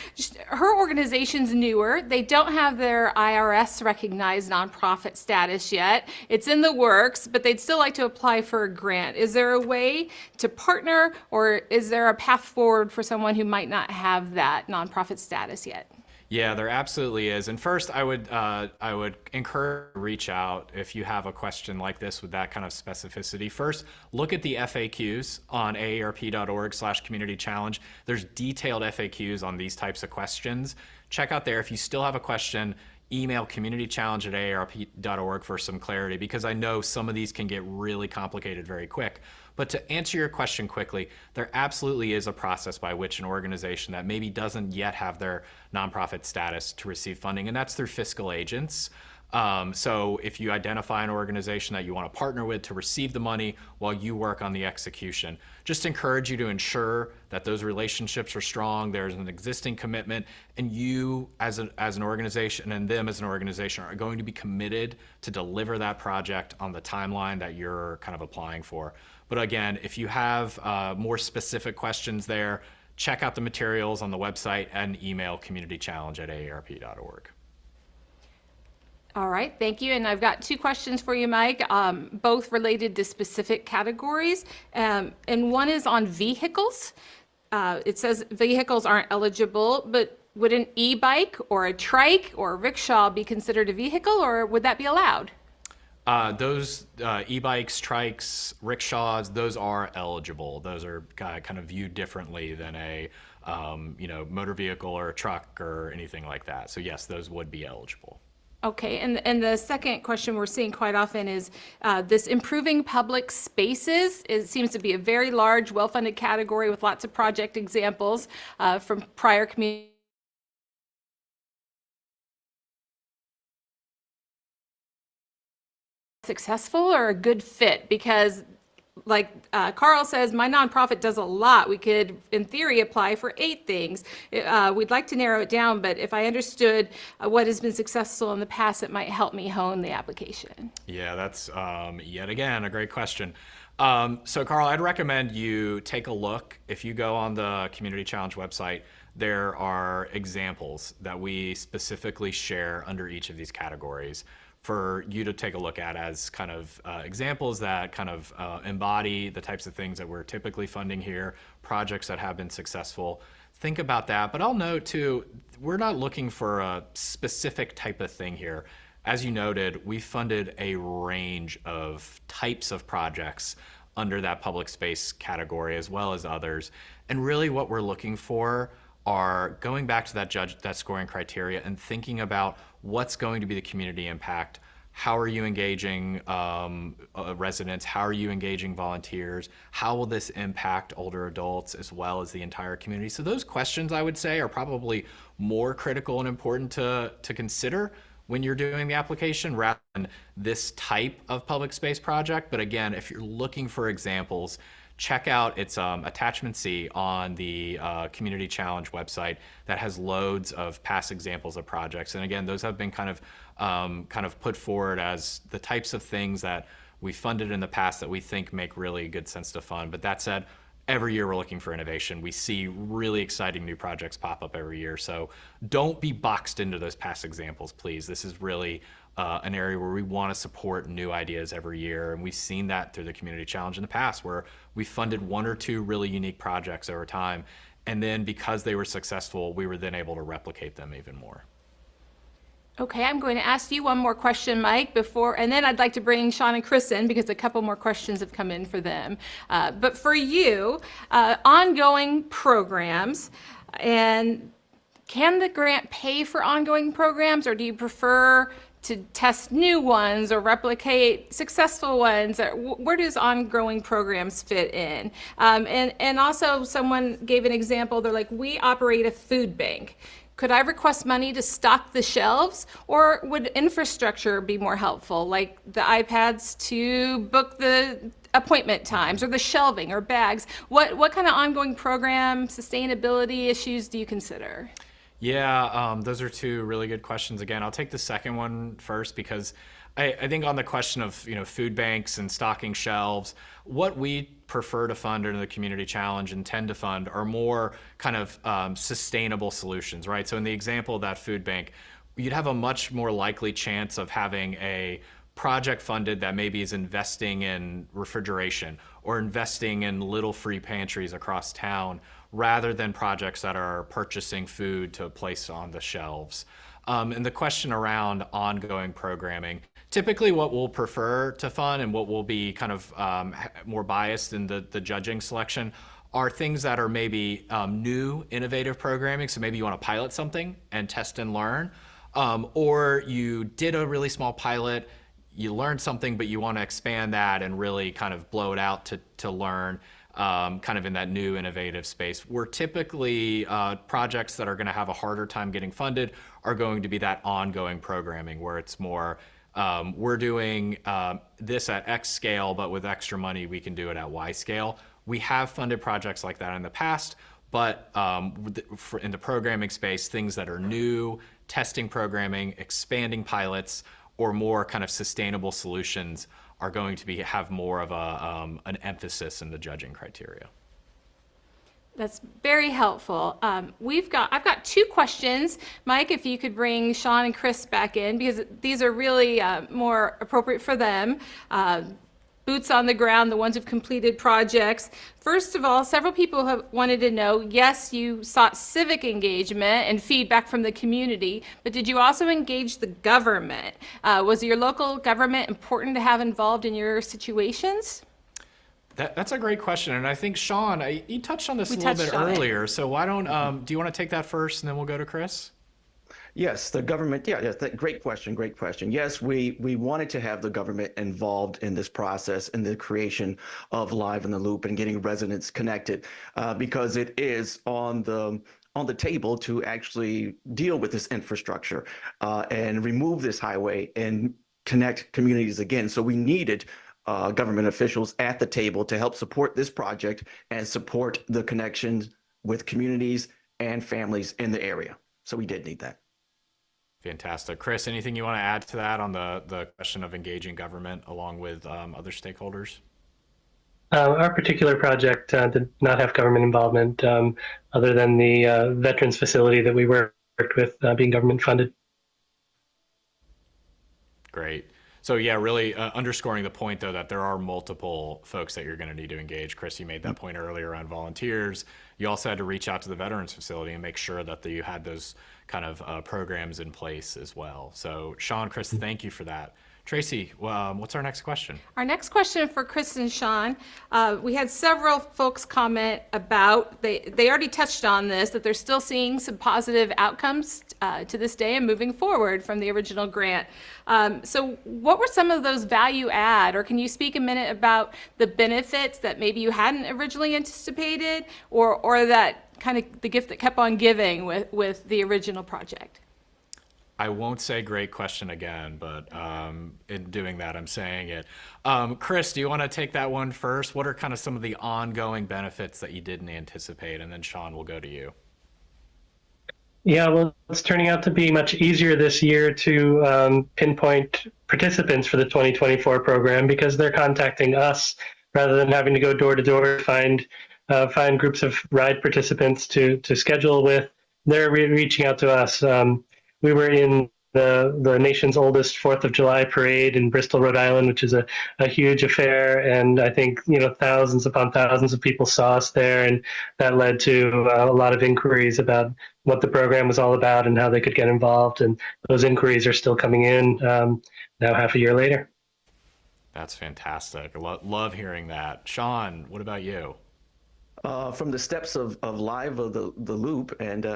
her organization's newer. They don't have their IRS recognized nonprofit status yet. It's in the works, but they'd still like to apply for a grant. Is there a way to partner, or is there a path forward for someone who might not have that nonprofit status yet? Yeah, there absolutely is. And first, I would encourage you to reach out if you have a question like this with that kind of specificity. First, look at the FAQs on aarp.org/community challenge. There's detailed FAQs on these types of questions. Check out there. If you still have a question, email communitychallenge@aarp.org for some clarity, because I know some of these can get really complicated very quick. But to answer your question quickly, there absolutely is a process by which an organization that maybe doesn't yet have their nonprofit status to receive funding, and that's through fiscal agents. So if you identify an organization that you want to partner with to receive the money while you work on the execution, just encourage you to ensure that those relationships are strong, there's an existing commitment, and you as an organization and them as an organization are going to be committed to deliver that project on the timeline that you're kind of applying for. But again, if you have more specific questions there, check out the materials on the website and email communitychallenge@aarp.org. All right, thank you. And I've got two questions for you, Mike, both related to specific categories. And one is on vehicles. It says vehicles aren't eligible, but would an e-bike or a trike or a rickshaw be considered a vehicle, or would that be allowed? Those e-bikes, trikes, rickshaws, those are eligible. Those are kind of viewed differently than a motor vehicle or a truck or anything like that. So yes, those would be eligible. Okay, and the second question we're seeing quite often is this improving public spaces. It seems to be a very large, well-funded category with lots of project examples from prior community. Successful or a good fit? Because like Carl says, my nonprofit does a lot. We could, in theory, apply for 8 things. We'd like to narrow it down, but if I understood what has been successful in the past, it might help me hone the application. Yeah, that's yet again a great question. So Carl, I'd recommend you take a look. If you go on the Community Challenge website, there are examples that we specifically share under each of these categories for you to take a look at as kind of examples that kind of embody the types of things that we're typically funding here, projects that have been successful. Think about that. But I'll note too, we're not looking for a specific type of thing here. As you noted, we funded a range of types of projects under that public space category as well as others. And really what we're looking for are going back to that scoring criteria and thinking about what's going to be the community impact. How are you engaging residents? How are you engaging volunteers? How will this impact older adults as well as the entire community? So those questions, I would say, are probably more critical and important to consider when you're doing the application rather than this type of public space project. But again, if you're looking for examples, check out its attachment C on the Community Challenge website that has loads of past examples of projects. And again, those have been kind of put forward as the types of things that we funded in the past that we think make really good sense to fund. But that said, every year we're looking for innovation. We see really exciting new projects pop up every year. So don't be boxed into those past examples, please. This is really an area where we want to support new ideas every year. And we've seen that through the Community Challenge in the past, where we funded 1 or 2 really unique projects over time. And then because they were successful, we were then able to replicate them even more. Okay, I'm going to ask you one more question, Mike, and then I'd like to bring Shawn and Chris in because a couple more questions have come in for them. But for you, ongoing programs, and can the grant pay for ongoing programs, or do you prefer to test new ones or replicate successful ones? Where does ongoing programs fit in? And also someone gave an example, they're like, we operate a food bank. Could I request money to stock the shelves, or would infrastructure be more helpful, like the iPads to book the appointment times, or the shelving or bags? What kind of ongoing program sustainability issues do you consider? Yeah, those are 2 really good questions. Again, I'll take the second one first because I think on the question of food banks and stocking shelves, what we prefer to fund under the Community Challenge and tend to fund are more kind of sustainable solutions, right? So in the example of that food bank, you'd have a much more likely chance of having a project funded that maybe is investing in refrigeration or investing in little free pantries across town, rather than projects that are purchasing food to place on the shelves. And the question around ongoing programming, typically what we'll prefer to fund and what will be kind of more biased in the judging selection are things that are maybe new, innovative programming. So maybe you want to pilot something and test and learn, or you did a really small pilot, you learned something, but you want to expand that and really kind of blow it out to learn kind of in that new innovative space. We're typically projects that are going to have a harder time getting funded are going to be that ongoing programming where it's more, we're doing this at X scale, but with extra money, we can do it at Y scale. We have funded projects like that in the past, but in the programming space, things that are new, testing programming, expanding pilots, or more kind of sustainable solutions are going to have more of an emphasis in the judging criteria. That's very helpful. I've got 2 questions. Mike, if you could bring Shawn and Chris back in, because these are really more appropriate for them. Boots on the ground, the ones who've completed projects. First of all, several people have wanted to know, yes, you sought civic engagement and feedback from the community, but did you also engage the government? Was your local government important to have involved in your situations? That's a great question, and I think Shawn, you touched on this a little bit earlier, so why don't, do you want to take that first and then we'll go to Chris? Yes, the government, great question. Yes, we wanted to have the government involved in this process, in the creation of Live in the Loop and getting residents connected, because it is on the table to actually deal with this infrastructure and remove this highway and connect communities again. So we needed government officials at the table to help support this project and support the connections with communities and families in the area. So we did need that. Fantastic. Chris, anything you want to add to that on the question of engaging government along with other stakeholders? Our particular project did not have government involvement other than the veterans facility that we worked with being government funded. Great. So yeah, really underscoring the point though that there are multiple folks that you're going to need to engage. Chris, you made that point earlier on volunteers. You also had to reach out to the veterans facility and make sure that you had those kind of programs in place as well. So Shawn, Chris, thank you for that. Tracy, what's our next question? Our next question for Chris and Shawn. We had several folks comment about, they already touched on this, that they're still seeing some positive outcomes to this day and moving forward from the original grant. So what were some of those value add, or can you speak a minute about the benefits that maybe you hadn't originally anticipated, or that kind of the gift that kept on giving with the original project? I won't say great question again, but in doing that, I'm saying it. Chris, do you want to take that one first? What are kind of some of the ongoing benefits that you didn't anticipate? And then Shawn, will go to you. Yeah, well, it's turning out to be much easier this year to pinpoint participants for the 2024 program because they're contacting us rather than having to go door to door to find groups of ride participants to schedule with. They're reaching out to us. We were in the nation's oldest 4th of July parade in Bristol, Rhode Island, which is a huge affair. And I think, thousands upon thousands of people saw us there. And that led to a lot of inquiries about what the program was all about and how they could get involved. And those inquiries are still coming in now half a year later. That's fantastic. Love hearing that. Shawn, what about you? From the steps of Live of the Loop and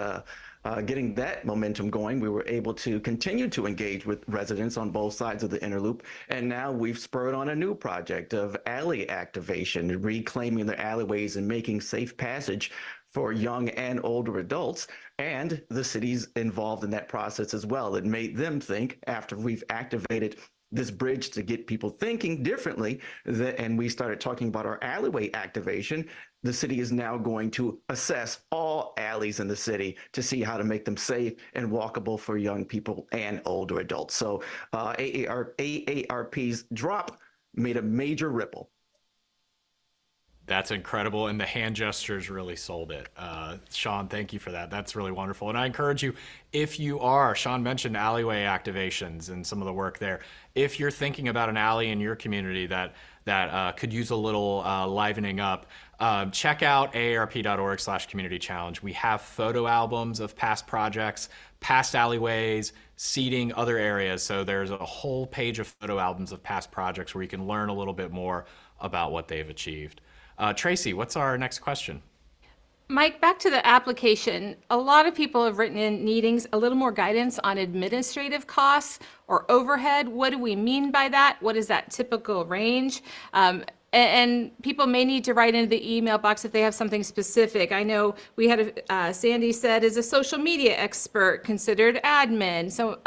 getting that momentum going, we were able to continue to engage with residents on both sides of the inner loop. And now we've spurred on a new project of alley activation, reclaiming the alleyways and making safe passage for young and older adults. And the city's involved in that process as well. It made them think, after we've activated this bridge to get people thinking differently, and we started talking about our alleyway activation, the city is now going to assess all alleys in the city to see how to make them safe and walkable for young people and older adults. So AARP's drop made a major ripple. That's incredible, and the hand gestures really sold it. Shawn, thank you for that. That's really wonderful. And I encourage you, if you are, Shawn mentioned alleyway activations and some of the work there. If you're thinking about an alley in your community that could use a little livening up, check out aarp.org/community challenge. We have photo albums of past projects, past alleyways, seating, other areas. So there's a whole page of photo albums of past projects where you can learn a little bit more about what they've achieved. Tracy, what's our next question? Mike, back to the application. A lot of people have written in needing a little more guidance on administrative costs or overhead. What do we mean by that? What is that typical range? And people may need to write into the email box if they have something specific. I know we had Sandy said, is a social media expert considered admin? So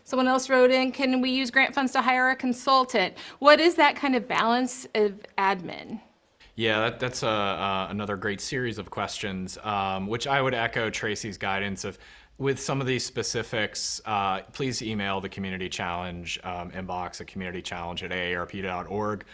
someone else wrote in, can we use grant funds to hire a consultant? What is that kind of balance of admin? Yeah, that's another great series of questions, which I would echo Tracy's guidance of. With some of these specifics, please email the Community Challenge inbox at communitychallenge@aarp.org.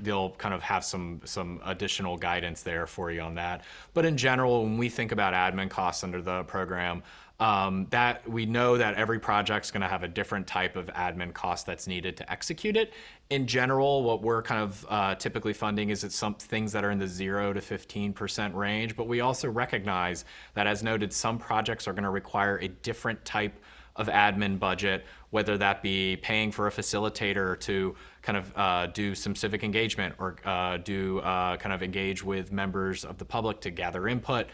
They'll kind of have some additional guidance there for you on that. But in general, when we think about admin costs under the program, that we know that every project's going to have a different type of admin cost that's needed to execute it. In general, what we're kind of typically funding is some things that are in the 0 to 15% range, but we also recognize that, as noted, some projects are going to require a different type of admin budget, whether that be paying for a facilitator to kind of do some civic engagement or kind of engage with members of the public to gather input.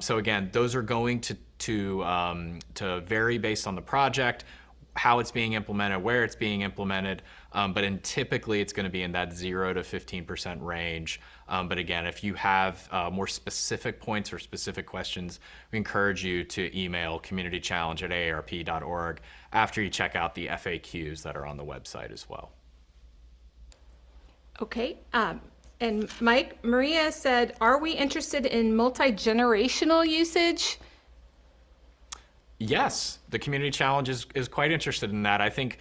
So again, those are going to vary based on the project, how it's being implemented, where it's being implemented, but typically it's going to be in that 0 to 15% range. But again, if you have more specific points or specific questions, we encourage you to email communitychallenge@aarp.org after you check out the FAQs that are on the website as well. Okay. And Mike, Maria said, are we interested in multi-generational usage? Yes, the Community Challenge is quite interested in that. I think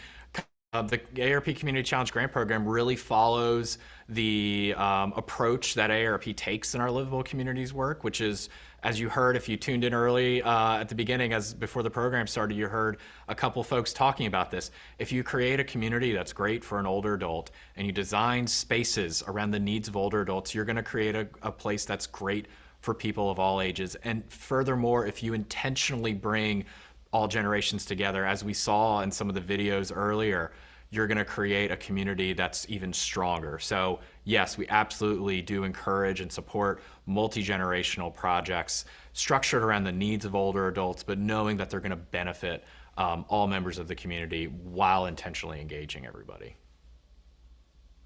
the AARP Community Challenge Grant Program really follows the approach that AARP takes in our livable communities work, which is, as you heard, if you tuned in early at the beginning, before the program started, you heard a couple folks talking about this. If you create a community that's great for an older adult and you design spaces around the needs of older adults, you're going to create a place that's great for people of all ages. And furthermore, if you intentionally bring all generations together. As we saw in some of the videos earlier, you're going to create a community that's even stronger. So yes, we absolutely do encourage and support multi-generational projects structured around the needs of older adults, but knowing that they're going to benefit all members of the community while intentionally engaging everybody.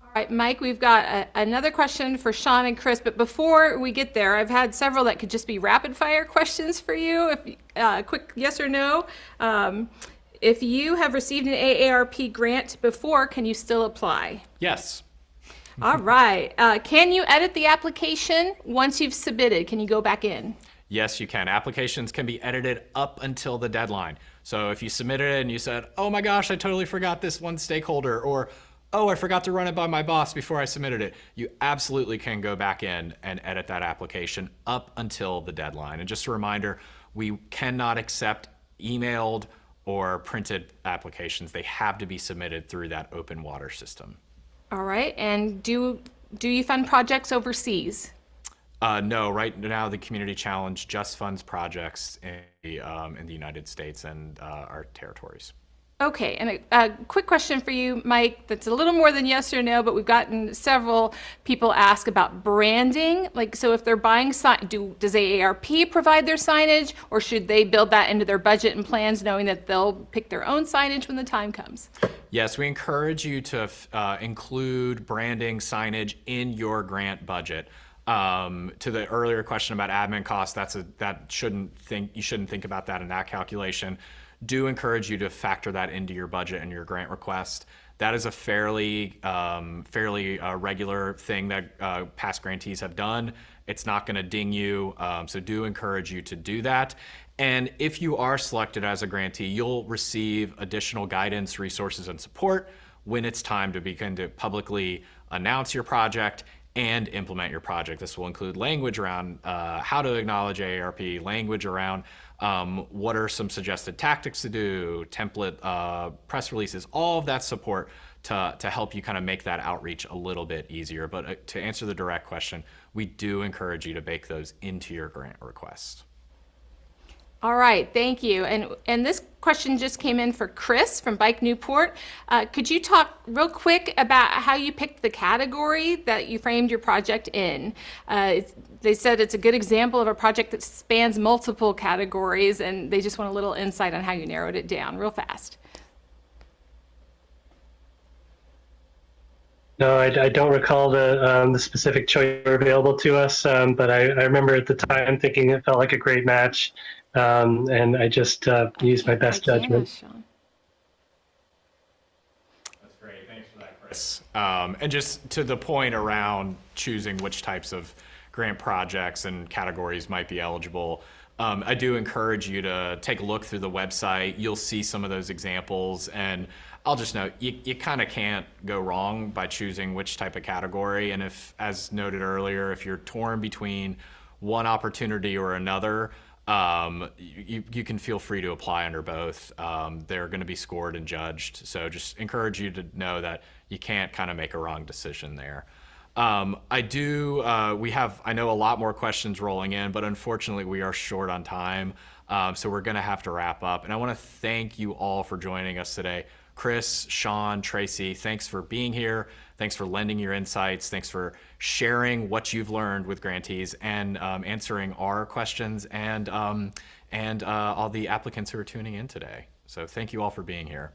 All right, Mike, we've got another question for Shawn and Chris, but before we get there, I've had several that could just be rapid fire questions for you. If quick yes or no. If you have received an AARP grant before, can you still apply? Yes. All right. Can you edit the application once you've submitted? Can you go back in? Yes, you can. Applications can be edited up until the deadline. So if you submitted it and you said, oh my gosh, I totally forgot this one stakeholder, or oh, I forgot to run it by my boss before I submitted it, you absolutely can go back in and edit that application up until the deadline. And just a reminder, we cannot accept emailed or printed applications. They have to be submitted through that open water system. All right. And do you fund projects overseas? No, right now the Community Challenge just funds projects in the United States and our territories. Okay, and a quick question for you, Mike, that's a little more than yes or no, but we've gotten several people ask about branding. Like, so if they're buying does AARP provide their signage, or should they build that into their budget and plans, knowing that they'll pick their own signage when the time comes? Yes, we encourage you to include branding signage in your grant budget. To the earlier question about admin costs, you shouldn't think about that in that calculation. Do encourage you to factor that into your budget and your grant request. That is a fairly regular thing that past grantees have done. It's not going to ding you, so do encourage you to do that. And if you are selected as a grantee, you'll receive additional guidance, resources, and support when it's time to begin to publicly announce your project and implement your project. This will include language around how to acknowledge AARP, language around what are some suggested tactics to do, template press releases, all of that support to help you kind of make that outreach a little bit easier. But to answer the direct question, we do encourage you to bake those into your grant request. All right, thank you. And this question just came in for Chris from Bike Newport. Could you talk real quick about how you picked the category that you framed your project in? They said it's a good example of a project that spans multiple categories, and they just want a little insight on how you narrowed it down real fast. No, I don't recall the specific choice available to us, but I remember at the time thinking it felt like a great match. And I just used my best judgment. That's great. Thanks for that, Chris. And just to the point around choosing which types of grant projects and categories might be eligible, I do encourage you to take a look through the website. You'll see some of those examples, and I'll just note, you kind of can't go wrong by choosing which type of category. And if, as noted earlier, if you're torn between one opportunity or another, you can feel free to apply under both. They're going to be scored and judged. So just encourage you to know that you can't kind of make a wrong decision there. I know a lot more questions rolling in, but unfortunately we are short on time. So we're going to have to wrap up. And I want to thank you all for joining us today. Chris, Shawn, Tracy, thanks for being here. Thanks for lending your insights. Thanks for sharing what you've learned with grantees and answering our questions and all the applicants who are tuning in today. So thank you all for being here.